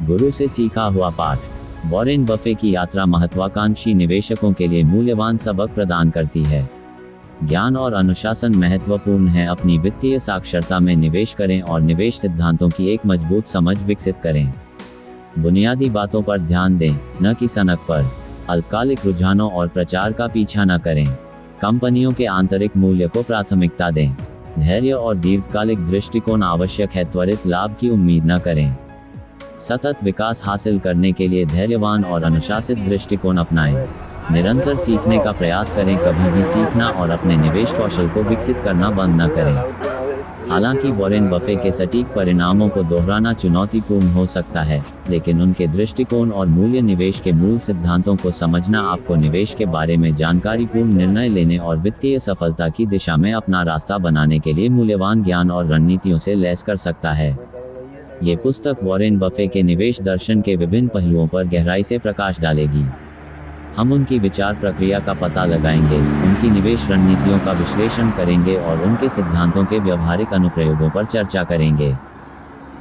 S1: गुरु से सीखा हुआ पाठ। वॉरेन बफे की यात्रा महत्वाकांक्षी निवेशकों के लिए मूल्यवान सबक प्रदान करती है। ज्ञान और अनुशासन महत्वपूर्ण है। अपनी वित्तीय साक्षरता में निवेश करें और निवेश सिद्धांतों की एक मजबूत समझ विकसित करें। बुनियादी बातों पर ध्यान दें, न कि सनक पर। अल्पकालिक रुझानों और प्रचार का पीछा न करें। कंपनियों के आंतरिक मूल्य को प्राथमिकता दें। धैर्य और दीर्घकालिक दृष्टिकोण आवश्यक है। त्वरित लाभ की उम्मीद न करें। सतत विकास हासिल करने के लिए धैर्यवान और अनुशासित दृष्टिकोण अपनाएं। निरंतर सीखने का प्रयास करें। कभी भी सीखना और अपने निवेश कौशल को विकसित करना बंद न करें। हालांकि वॉरेन बफे के सटीक परिणामों को दोहराना चुनौतीपूर्ण हो सकता है, लेकिन उनके दृष्टिकोण और मूल्य निवेश के मूल सिद्धांतों को समझना आपको निवेश के बारे में जानकारीपूर्ण निर्णय लेने और वित्तीय सफलता की दिशा में अपना रास्ता बनाने के लिए मूल्यवान ज्ञान और रणनीतियों से लैस कर सकता है। ये पुस्तक वॉरेन बफे के निवेश दर्शन के विभिन्न पहलुओं पर गहराई से प्रकाश डालेगी। हम उनकी विचार प्रक्रिया का पता लगाएंगे, उनकी निवेश रणनीतियों का विश्लेषण करेंगे और उनके सिद्धांतों के व्यावहारिक अनुप्रयोगों पर चर्चा करेंगे।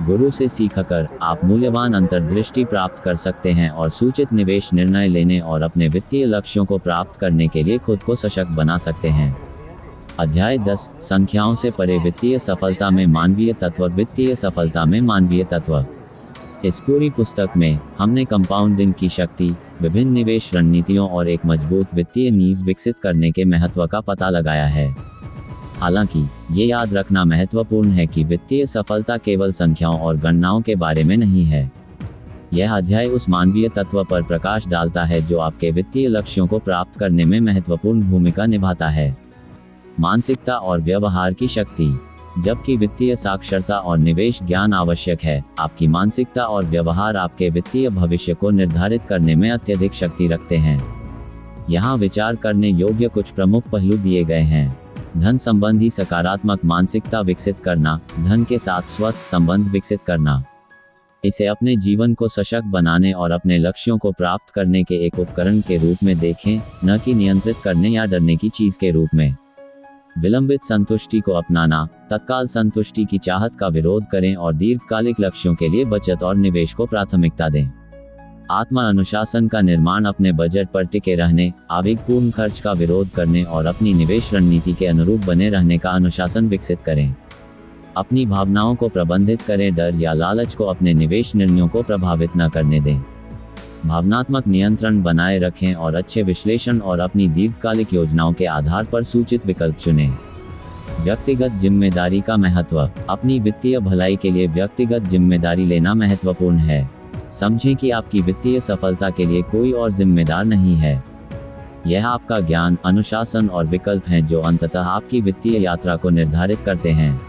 S1: गुरु से सीखकर आप मूल्यवान अंतर्दृष्टि प्राप्त कर सकते हैं और सूचित निवेश निर्णय लेने और अपने वित्तीय लक्ष्यों को प्राप्त करने के लिए खुद को सशक्त बना सकते हैं। अध्याय 10, संख्याओं से परे वित्तीय सफलता में मानवीय तत्व। वित्तीय सफलता में मानवीय तत्व। इस पूरी पुस्तक में हमने कंपाउंडिंग की शक्ति, विभिन्न निवेश रणनीतियों और एक मजबूत वित्तीय नींव विकसित करने के महत्व का पता लगाया है। हालांकि ये याद रखना महत्वपूर्ण है कि वित्तीय सफलता केवल संख्याओं और गणनाओं के बारे में नहीं है। यह अध्याय उस मानवीय तत्व पर प्रकाश डालता है जो आपके वित्तीय लक्ष्यों को प्राप्त करने में महत्वपूर्ण भूमिका निभाता है। मानसिकता और व्यवहार की शक्ति। जबकि वित्तीय साक्षरता और निवेश ज्ञान आवश्यक है, आपकी मानसिकता और व्यवहार आपके वित्तीय भविष्य को निर्धारित करने में अत्यधिक शक्ति रखते हैं। यहाँ विचार करने योग्य कुछ प्रमुख पहलू दिए गए हैं। धन संबंधी सकारात्मक मानसिकता विकसित करना। धन के साथ स्वस्थ संबंध विकसित करना। इसे अपने जीवन को सशक्त बनाने और अपने लक्ष्यों को प्राप्त करने के एक उपकरण के रूप में देखें, न कि नियंत्रित करने या डरने की चीज के रूप में। विलंबित संतुष्टि को अपनाना। तत्काल संतुष्टि की चाहत का विरोध करें और दीर्घकालिक लक्ष्यों के लिए बचत और निवेश को प्राथमिकता दें। आत्म अनुशासन का निर्माण। अपने बजट पर टिके रहने, आवेगपूर्ण खर्च का विरोध करने और अपनी निवेश रणनीति के अनुरूप बने रहने का अनुशासन विकसित करें। अपनी भावनाओं को प्रबंधित करें। डर या लालच को अपने निवेश निर्णयों को प्रभावित न करने दें। भावनात्मक नियंत्रण बनाए रखें और अच्छे विश्लेषण और अपनी दीर्घकालिक योजनाओं के आधार पर सूचित विकल्प चुनें। व्यक्तिगत जिम्मेदारी का महत्व। अपनी वित्तीय भलाई के लिए व्यक्तिगत जिम्मेदारी लेना महत्वपूर्ण है। समझें कि आपकी वित्तीय सफलता के लिए कोई और जिम्मेदार नहीं है। यह आपका ज्ञान, अनुशासन और विकल्प हैं जो अंततः आपकी वित्तीय यात्रा को निर्धारित करते हैं।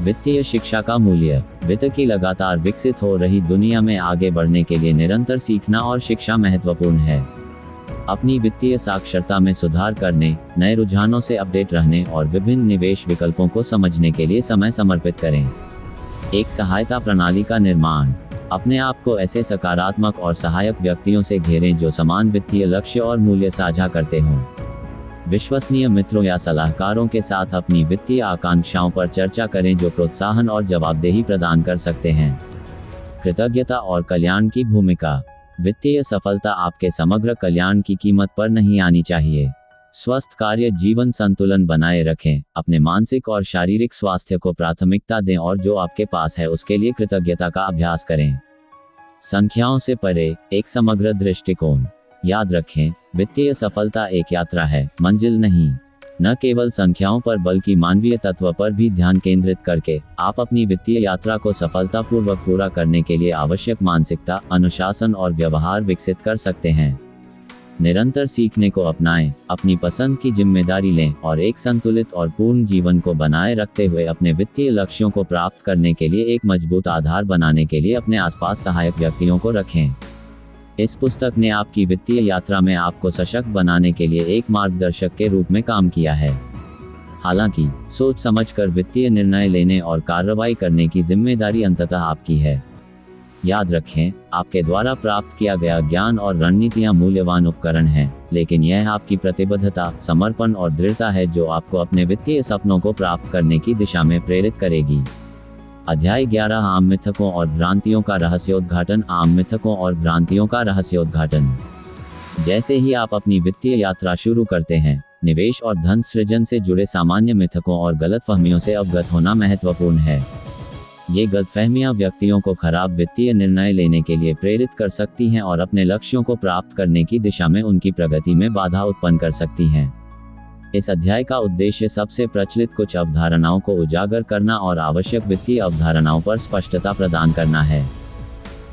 S1: वित्तीय शिक्षा का मूल्य। वित्त की लगातार विकसित हो रही दुनिया में आगे बढ़ने के लिए निरंतर सीखना और शिक्षा महत्वपूर्ण है। अपनी वित्तीय साक्षरता में सुधार करने, नए रुझानों से अपडेट रहने और विभिन्न निवेश विकल्पों को समझने के लिए समय समर्पित करें। एक सहायता प्रणाली का निर्माण। अपने आप को ऐसे सकारात्मक और सहायक व्यक्तियों से घेरें जो समान वित्तीय लक्ष्य और मूल्य साझा करते हों। विश्वसनीय मित्रों या सलाहकारों के साथ अपनी वित्तीय आकांक्षाओं पर चर्चा करें जो प्रोत्साहन और जवाबदेही प्रदान कर सकते हैं। कृतज्ञता और कल्याण की भूमिका। वित्तीय सफलता आपके समग्र कल्याण की कीमत पर नहीं आनी चाहिए। स्वस्थ कार्य जीवन संतुलन बनाए रखें, अपने मानसिक और शारीरिक स्वास्थ्य को प्राथमिकता दें और जो आपके पास है उसके लिए कृतज्ञता का अभ्यास करें। संख्याओं से परे एक समग्र दृष्टिकोण। याद रखें, वित्तीय सफलता एक यात्रा है, मंजिल नहीं। न केवल संख्याओं पर बल्कि मानवीय तत्व पर भी ध्यान केंद्रित करके आप अपनी वित्तीय यात्रा को सफलतापूर्वक पूरा करने के लिए आवश्यक मानसिकता, अनुशासन और व्यवहार विकसित कर सकते हैं। निरंतर सीखने को अपनाएं, अपनी पसंद की जिम्मेदारी लें और एक संतुलित और पूर्ण जीवन को बनाए रखते हुए अपने वित्तीय लक्ष्यों को प्राप्त करने के लिए एक मजबूत आधार बनाने के लिए अपने आसपास सहायक व्यक्तियों को रखें। इस पुस्तक ने आपकी वित्तीय यात्रा में आपको सशक्त बनाने के लिए एक मार्गदर्शक के रूप में काम किया है। हालांकि सोच समझकर वित्तीय निर्णय लेने और कार्रवाई करने की जिम्मेदारी अंततः आपकी है। याद रखें, आपके द्वारा प्राप्त किया गया ज्ञान और रणनीतियां मूल्यवान उपकरण हैं, लेकिन यह आपकी प्रतिबद्धता, समर्पण और दृढ़ता है जो आपको अपने वित्तीय सपनों को प्राप्त करने की दिशा में प्रेरित करेगी। अध्याय 11, आम मिथकों और भ्रांतियों का रहस्योद्घाटन। आम मिथकों और भ्रांतियों का रहस्योद्घाटन। जैसे ही आप अपनी वित्तीय यात्रा शुरू करते हैं, निवेश और धन सृजन से जुड़े सामान्य मिथकों और गलतफहमियों से अवगत होना महत्वपूर्ण है। ये गलतफहमियां व्यक्तियों को खराब वित्तीय निर्णय लेने के लिए प्रेरित कर सकती हैं और अपने लक्ष्यों को प्राप्त करने की दिशा में उनकी प्रगति में बाधा उत्पन्न कर सकती हैं। इस अध्याय का उद्देश्य सबसे प्रचलित कुछ अवधारणाओं को उजागर करना और आवश्यक वित्तीय अवधारणाओं पर स्पष्टता प्रदान करना है।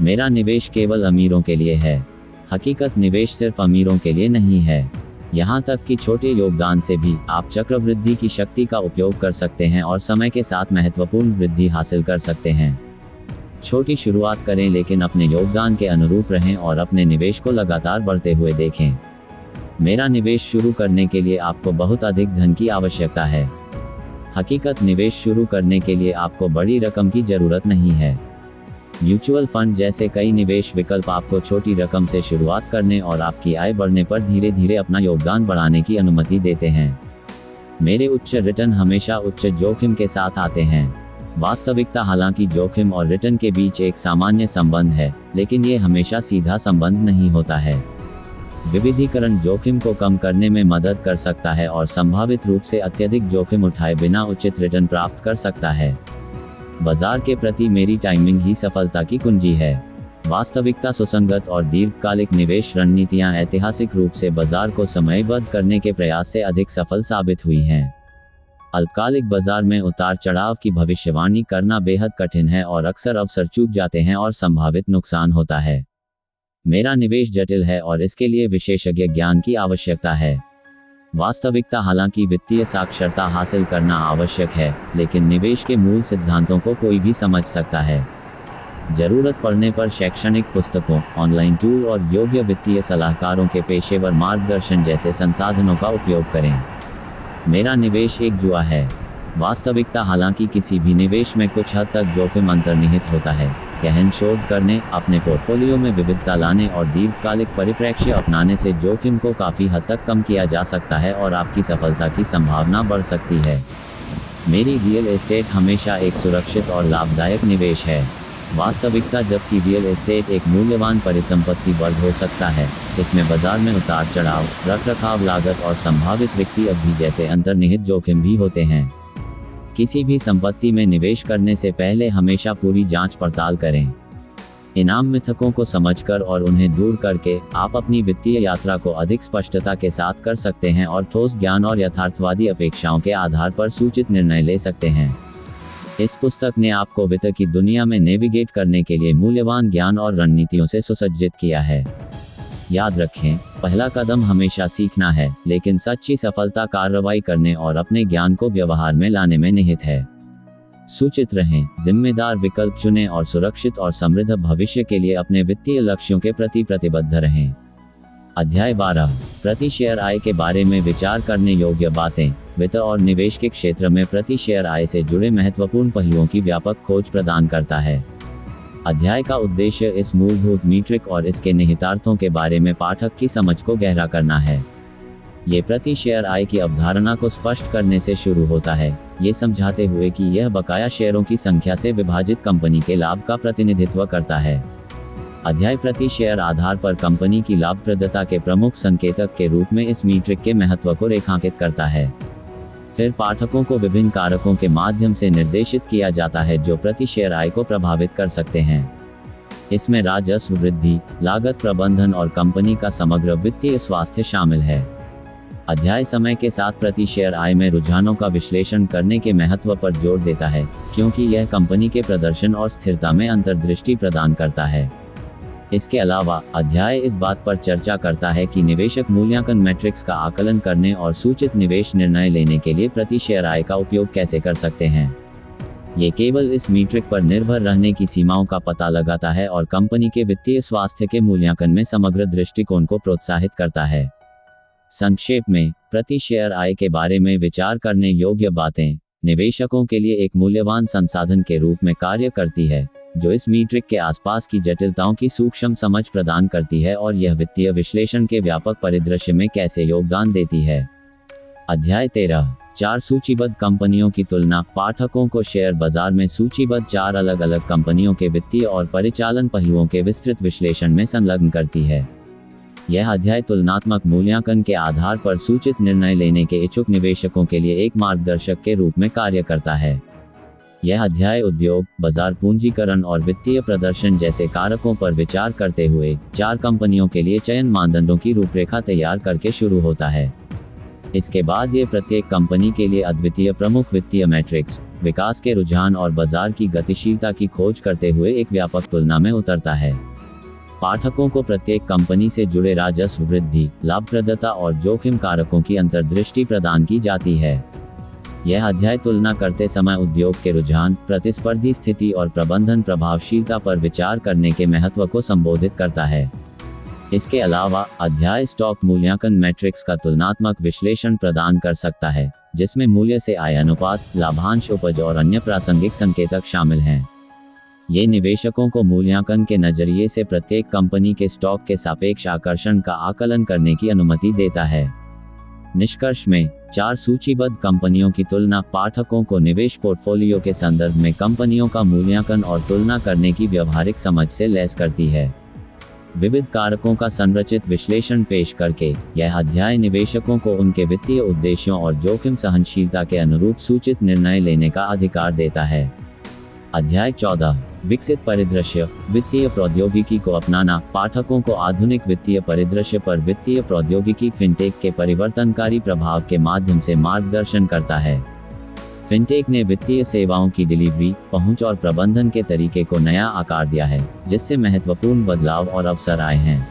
S1: मेरा निवेश केवल अमीरों के लिए है। हकीकत, निवेश सिर्फ अमीरों के लिए नहीं है। यहाँ तक कि छोटे योगदान से भी आप चक्रवृद्धि की शक्ति का उपयोग कर सकते हैं और समय के साथ महत्वपूर्ण वृद्धि हासिल कर सकते हैं। छोटी शुरुआत करें लेकिन अपने योगदान के अनुरूप रहें और अपने निवेश को लगातार बढ़ते हुए देखें। मेरा निवेश शुरू करने के लिए आपको बहुत अधिक धन की आवश्यकता है। हकीकत, निवेश शुरू करने के लिए आपको बड़ी रकम की जरूरत नहीं है। म्यूचुअल फंड जैसे कई निवेश विकल्प आपको छोटी रकम से शुरुआत करने और आपकी आय बढ़ने पर धीरे धीरे अपना योगदान बढ़ाने की अनुमति देते हैं। मेरे उच्च रिटर्न हमेशा उच्च जोखिम के साथ आते हैं। वास्तविकता, हालांकि जोखिम और रिटर्न के बीच एक सामान्य संबंध है, लेकिन ये हमेशा सीधा संबंध नहीं होता है। विविधीकरण जोखिम को कम करने में मदद कर सकता है और संभावित रूप से अत्यधिक जोखिम उठाए बिना उचित रिटर्न प्राप्त कर सकता है। बाजार के प्रति मेरी टाइमिंग ही सफलता की कुंजी है। वास्तविकता, सुसंगत और दीर्घकालिक निवेश रणनीतियां ऐतिहासिक रूप से बाजार को समयबद्ध करने के प्रयास से अधिक सफल साबित हुई हैं। अल्पकालिक बाजार में उतार चढ़ाव की भविष्यवाणी करना बेहद कठिन है और अक्सर अवसर चूक जाते हैं और संभावित नुकसान होता है। मेरा निवेश जटिल है और इसके लिए विशेषज्ञ ज्ञान की आवश्यकता है। वास्तविकता, हालांकि वित्तीय साक्षरता हासिल करना आवश्यक है, लेकिन निवेश के मूल सिद्धांतों को कोई भी समझ सकता है। जरूरत पड़ने पर शैक्षणिक पुस्तकों, ऑनलाइन टूल और योग्य वित्तीय सलाहकारों के पेशेवर मार्गदर्शन जैसे संसाधनों का उपयोग करें। मेरा निवेश एक जुआ है। वास्तविकता, हालांकि किसी भी निवेश में कुछ हद तक जोखिम अंतर्निहित होता है। गहन शोध करने, अपने पोर्टफोलियो में विविधता लाने और दीर्घकालिक परिप्रेक्ष्य अपनाने से जोखिम को काफ़ी हद तक कम किया जा सकता है और आपकी सफलता की संभावना बढ़ सकती है। मेरी रियल एस्टेट हमेशा एक सुरक्षित और लाभदायक निवेश है। वास्तविकता, जबकि रियल एस्टेट एक मूल्यवान परिसंपत्ति वर्ग हो सकता है, इसमें बाजार में उतार चढ़ाव, रखरखाव लागत और संभावित वित्तीय अवधि जैसे अंतर्निहित जोखिम भी होते हैं। किसी भी संपत्ति में निवेश करने से पहले हमेशा पूरी जांच पड़ताल करें। इनाम मिथकों को समझकर और उन्हें दूर करके आप अपनी वित्तीय यात्रा को अधिक स्पष्टता के साथ कर सकते हैं और ठोस ज्ञान और यथार्थवादी अपेक्षाओं के आधार पर सूचित निर्णय ले सकते हैं। इस पुस्तक ने आपको वित्त की दुनिया में नेविगेट करने के लिए मूल्यवान ज्ञान और रणनीतियों से सुसज्जित किया है। याद रखें, पहला कदम हमेशा सीखना है, लेकिन सच्ची सफलता कार्रवाई करने और अपने ज्ञान को व्यवहार में लाने में निहित है। सूचित रहें, जिम्मेदार विकल्प चुनें और सुरक्षित और समृद्ध भविष्य के लिए अपने वित्तीय लक्ष्यों के प्रति प्रतिबद्ध रहें। अध्याय 12, प्रति शेयर आय के बारे में विचार करने योग्य बातें। वित्त और निवेश के क्षेत्र में प्रति शेयर आय से जुड़े महत्वपूर्ण पहलुओं की व्यापक खोज प्रदान करता है। अध्याय का उद्देश्य इस मूलभूत मीट्रिक और इसके निहितार्थों के बारे में पाठक की समझ को गहरा करना है। ये प्रति शेयर आय की अवधारणा को स्पष्ट करने से शुरू होता है, ये समझाते हुए कि यह बकाया शेयरों की संख्या से विभाजित कंपनी के लाभ का प्रतिनिधित्व करता है। अध्याय प्रति शेयर आधार पर कंपनी की लाभप्रदता के प्रमुख संकेतक के रूप में इस मीट्रिक के महत्व को रेखांकित करता है। फिर पाठकों को विभिन्न कारकों के माध्यम से निर्देशित किया जाता है जो प्रति शेयर आय को प्रभावित कर सकते हैं। इसमें राजस्व वृद्धि, लागत प्रबंधन और कंपनी का समग्र वित्तीय स्वास्थ्य शामिल है। अध्याय समय के साथ प्रति शेयर आय में रुझानों का विश्लेषण करने के महत्व पर जोर देता है, क्योंकि यह कंपनी के प्रदर्शन और स्थिरता में अंतर्दृष्टि प्रदान करता है। इसके अलावा अध्याय इस बात पर चर्चा करता है कि निवेशक मूल्यांकन मैट्रिक्स का आकलन करने और सूचित निवेश निर्णय लेने के लिए प्रति शेयर आय का उपयोग कैसे कर सकते हैं। ये केवल इस मीट्रिक पर निर्भर रहने की सीमाओं का पता लगाता है और कंपनी के वित्तीय स्वास्थ्य के मूल्यांकन में समग्र दृष्टिकोण को प्रोत्साहित करता है। संक्षेप में, प्रति शेयर आय के बारे में विचार करने योग्य बातें निवेशकों के लिए एक मूल्यवान संसाधन के रूप में कार्य करती है, जो इस मीट्रिक के आसपास की जटिलताओं की सूक्ष्म समझ प्रदान करती है और यह वित्तीय विश्लेषण के व्यापक परिदृश्य में कैसे योगदान देती है। अध्याय 13, 4 सूचीबद्ध कंपनियों की तुलना पाठकों को शेयर बाजार में सूचीबद्ध 4 अलग अलग कंपनियों के वित्तीय और परिचालन पहलुओं के विस्तृत विश्लेषण में संलग्न करती है। यह अध्याय तुलनात्मक मूल्यांकन के आधार पर सूचित निर्णय लेने के इच्छुक निवेशकों के लिए एक मार्गदर्शक के रूप में कार्य करता है। यह अध्याय उद्योग, बाजार पूंजीकरण और वित्तीय प्रदर्शन जैसे कारकों पर विचार करते हुए 4 कंपनियों के लिए चयन मानदंडों की रूपरेखा तैयार करके शुरू होता है। इसके बाद ये प्रत्येक कंपनी के लिए अद्वितीय प्रमुख वित्तीय मैट्रिक्स, विकास के रुझान और बाजार की गतिशीलता की खोज करते हुए एक व्यापक तुलना में उतरता है। पाठकों को प्रत्येक कंपनी से जुड़े राजस्व वृद्धि, लाभप्रदता और जोखिम कारकों की अंतर्दृष्टि प्रदान की जाती है। यह अध्याय तुलना करते समय उद्योग के रुझान, प्रतिस्पर्धी स्थिति और प्रबंधन प्रभावशीलता पर विचार करने के महत्व को संबोधित करता है। इसके अलावा अध्याय स्टॉक मूल्यांकन मैट्रिक्स का तुलनात्मक विश्लेषण प्रदान कर सकता है, जिसमें मूल्य से आय अनुपात, लाभांश उपज और अन्य प्रासंगिक संकेतक शामिल हैं। ये निवेशकों को मूल्यांकन के नजरिए से प्रत्येक कंपनी के स्टॉक के सापेक्ष आकर्षण का आकलन करने की अनुमति देता है। निष्कर्ष में, 4 सूचीबद्ध कंपनियों की तुलना पाठकों को निवेश पोर्टफोलियो के संदर्भ में कंपनियों का मूल्यांकन और तुलना करने की व्यावहारिक समझ से लैस करती है। विविध कारकों का संरचित विश्लेषण पेश करके यह अध्याय निवेशकों को उनके वित्तीय उद्देश्यों और जोखिम सहनशीलता के अनुरूप सूचित निर्णय लेने का अधिकार देता है। अध्याय 14, विकसित परिदृश्य, वित्तीय प्रौद्योगिकी को अपनाना पाठकों को आधुनिक वित्तीय परिदृश्य पर वित्तीय प्रौद्योगिकी फिनटेक के परिवर्तनकारी प्रभाव के माध्यम से मार्गदर्शन करता है। फिनटेक ने वित्तीय सेवाओं की डिलीवरी, पहुंच और प्रबंधन के तरीके को नया आकार दिया है, जिससे महत्वपूर्ण बदलाव और अवसर आए हैं।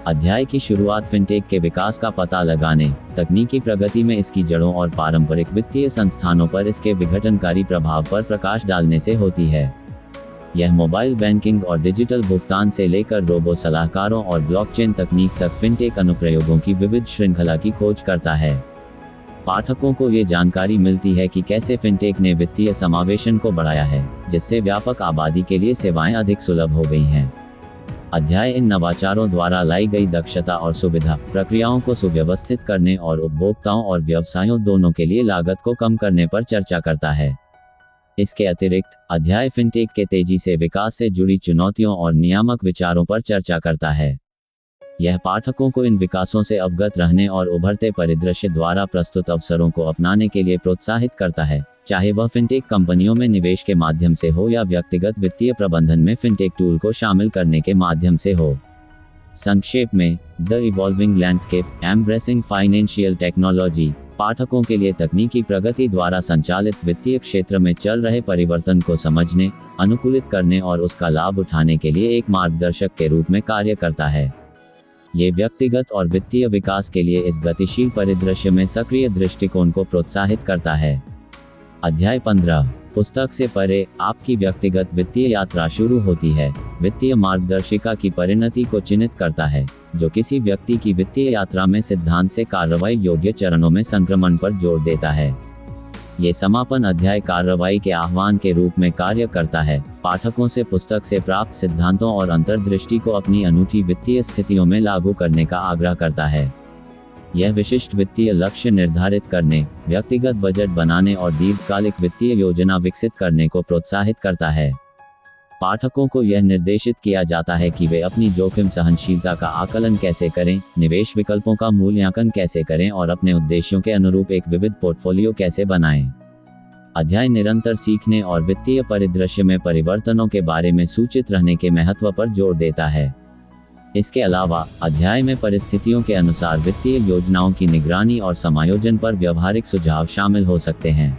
S1: अध्याय की शुरुआत फिनटेक के विकास का पता लगाने, तकनीकी प्रगति में इसकी जड़ों और पारंपरिक वित्तीय संस्थानों पर इसके विघटनकारी प्रभाव पर प्रकाश डालने से होती है। यह मोबाइल बैंकिंग और डिजिटल भुगतान से लेकर रोबो सलाहकारों और ब्लॉकचेन तकनीक तक फिनटेक अनुप्रयोगों की विविध श्रृंखला की खोज करता है। पाठकों को ये जानकारी मिलती है कि कैसे फिनटेक ने वित्तीय समावेशन को बढ़ाया है, जिससे व्यापक आबादी के लिए सेवाएं अधिक सुलभ हो गई हैं। अध्याय इन नवाचारों द्वारा लाई गई दक्षता और सुविधा प्रक्रियाओं को सुव्यवस्थित करने और उपभोक्ताओं और व्यवसायों दोनों के लिए लागत को कम करने पर चर्चा करता है। इसके अतिरिक्त अध्याय फिनटेक के तेजी से विकास से जुड़ी चुनौतियों और नियामक विचारों पर चर्चा करता है। यह पाठकों को इन विकासों से अवगत रहने और उभरते परिदृश्य द्वारा प्रस्तुत अवसरों को अपनाने के लिए प्रोत्साहित करता है, चाहे वह फिनटेक कंपनियों में निवेश के माध्यम से हो या व्यक्तिगत वित्तीय प्रबंधन में फिनटेक टूल को शामिल करने के माध्यम से हो। संक्षेप में, the evolving landscape, embracing financial technology पाठकों के लिए तकनीकी प्रगति द्वारा संचालित वित्तीय क्षेत्र में चल रहे परिवर्तन को समझने, अनुकूलित करने और उसका लाभ उठाने के लिए एक मार्गदर्शक के रूप में कार्य करता है। ये व्यक्तिगत और वित्तीय विकास के लिए इस गतिशील परिदृश्य में सक्रिय दृष्टिकोण को प्रोत्साहित करता है। अध्याय 15, पुस्तक से परे आपकी व्यक्तिगत वित्तीय यात्रा शुरू होती है, वित्तीय मार्गदर्शिका की परिणति को चिन्हित करता है, जो किसी व्यक्ति की वित्तीय यात्रा में सिद्धांत से कार्रवाई योग्य चरणों में संक्रमण पर जोर देता है। ये समापन अध्याय कार्रवाई के आह्वान के रूप में कार्य करता है, पाठकों से पुस्तक से प्राप्त सिद्धांतों और अंतर्दृष्टि को अपनी अनूठी वित्तीय स्थितियों में लागू करने का आग्रह करता है। यह विशिष्ट वित्तीय लक्ष्य निर्धारित करने, व्यक्तिगत बजट बनाने और दीर्घकालिक वित्तीय योजना विकसित करने को प्रोत्साहित करता है। पाठकों को यह निर्देशित किया जाता है कि वे अपनी जोखिम सहनशीलता का आकलन कैसे करें, निवेश विकल्पों का मूल्यांकन कैसे करें और अपने उद्देश्यों के अनुरूप एक विविध पोर्टफोलियो कैसे बनाएं। अध्याय निरंतर सीखने और वित्तीय परिदृश्य में परिवर्तनों के बारे में सूचित रहने के महत्व पर जोर देता है। इसके अलावा अध्याय में परिस्थितियों के अनुसार वित्तीय योजनाओं की निगरानी और समायोजन पर व्यवहारिक सुझाव शामिल हो सकते हैं।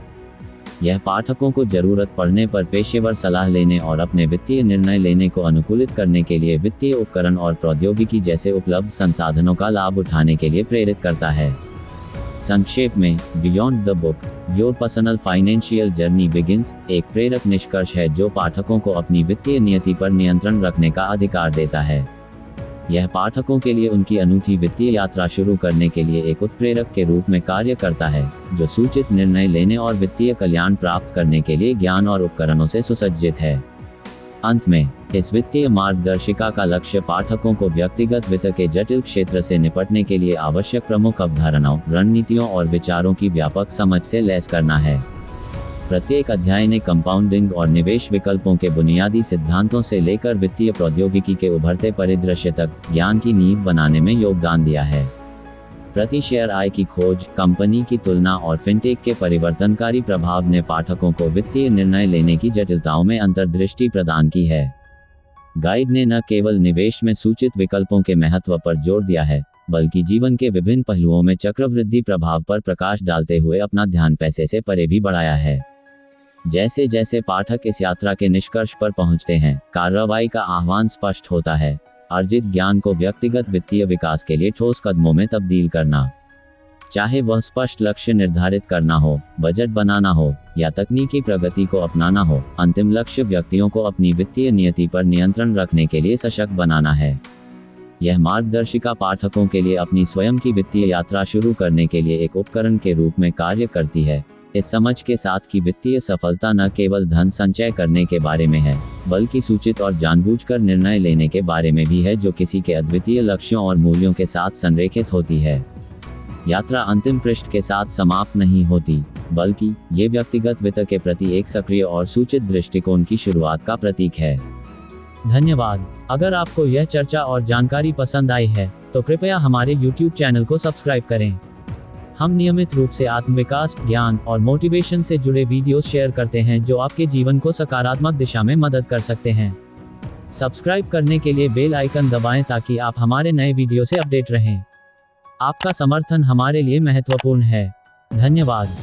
S1: यह पाठकों को जरूरत पड़ने पर पेशेवर सलाह लेने और अपने वित्तीय निर्णय लेने को अनुकूलित करने के लिए वित्तीय उपकरण और प्रौद्योगिकी जैसे उपलब्ध संसाधनों का लाभ उठाने के लिए प्रेरित करता है। संक्षेप में, beyond the book, your personal financial journey begins एक प्रेरक निष्कर्ष है जो पाठकों को अपनी वित्तीय नियति पर नियंत्रण रखने का अधिकार देता है। यह पाठकों के लिए उनकी अनूठी वित्तीय यात्रा शुरू करने के लिए एक उत्प्रेरक के रूप में कार्य करता है, जो सूचित निर्णय लेने और वित्तीय कल्याण प्राप्त करने के लिए ज्ञान और उपकरणों से सुसज्जित है। अंत में, इस वित्तीय मार्गदर्शिका का लक्ष्य पाठकों को व्यक्तिगत वित्त के जटिल क्षेत्र से निपटने के लिए आवश्यक प्रमुख अवधारणाओं, रणनीतियों और विचारों की व्यापक समझ से लैस करना है। प्रत्येक अध्याय ने कंपाउंडिंग और निवेश विकल्पों के बुनियादी सिद्धांतों से लेकर वित्तीय प्रौद्योगिकी के उभरते परिदृश्य तक ज्ञान की नींव बनाने में योगदान दिया है। प्रति शेयर आय की खोज, कंपनी की तुलना और फिनटेक के परिवर्तनकारी प्रभाव ने पाठकों को वित्तीय निर्णय लेने की जटिलताओं में अंतर्दृष्टि प्रदान की है। गाइड ने न केवल निवेश में सूचित विकल्पों के महत्व पर जोर दिया है, बल्कि जीवन के विभिन्न पहलुओं में चक्रवृद्धि प्रभाव पर प्रकाश डालते हुए अपना ध्यान पैसे से परे भी बढ़ाया है। जैसे जैसे पाठक इस यात्रा के निष्कर्ष पर पहुंचते हैं, कार्रवाई का आह्वान स्पष्ट होता है। अर्जित ज्ञान को व्यक्तिगत वित्तीय विकास के लिए ठोस कदमों में तब्दील करना, चाहे वह स्पष्ट लक्ष्य निर्धारित करना हो, बजट बनाना हो या तकनीकी प्रगति को अपनाना हो, अंतिम लक्ष्य व्यक्तियों को अपनी वित्तीय नियति पर नियंत्रण रखने के लिए सशक्त बनाना है। यह मार्गदर्शिका पाठकों के लिए अपनी स्वयं की वित्तीय यात्रा शुरू करने के लिए एक उपकरण के रूप में कार्य करती है, इस समझ के साथ कि वित्तीय सफलता न केवल धन संचय करने के बारे में है, बल्कि सूचित और जानबूझकर निर्णय लेने के बारे में भी है जो किसी के अद्वितीय लक्ष्यों और मूल्यों के साथ संरेखित होती है। यात्रा अंतिम पृष्ठ के साथ समाप्त नहीं होती, बल्कि ये व्यक्तिगत वित्त के प्रति एक सक्रिय और सूचित दृष्टिकोण की शुरुआत का प्रतीक है। धन्यवाद। अगर आपको यह चर्चा और जानकारी पसंद आई है, तो कृपया हमारे YouTube चैनल को सब्सक्राइब करें। हम नियमित रूप से आत्मविकास, ज्ञान और मोटिवेशन से जुड़े वीडियोस शेयर करते हैं जो आपके जीवन को सकारात्मक दिशा में मदद कर सकते हैं। सब्सक्राइब करने के लिए बेल आइकन दबाएं ताकि आप हमारे नए वीडियो से अपडेट रहें। आपका समर्थन हमारे लिए महत्वपूर्ण है। धन्यवाद।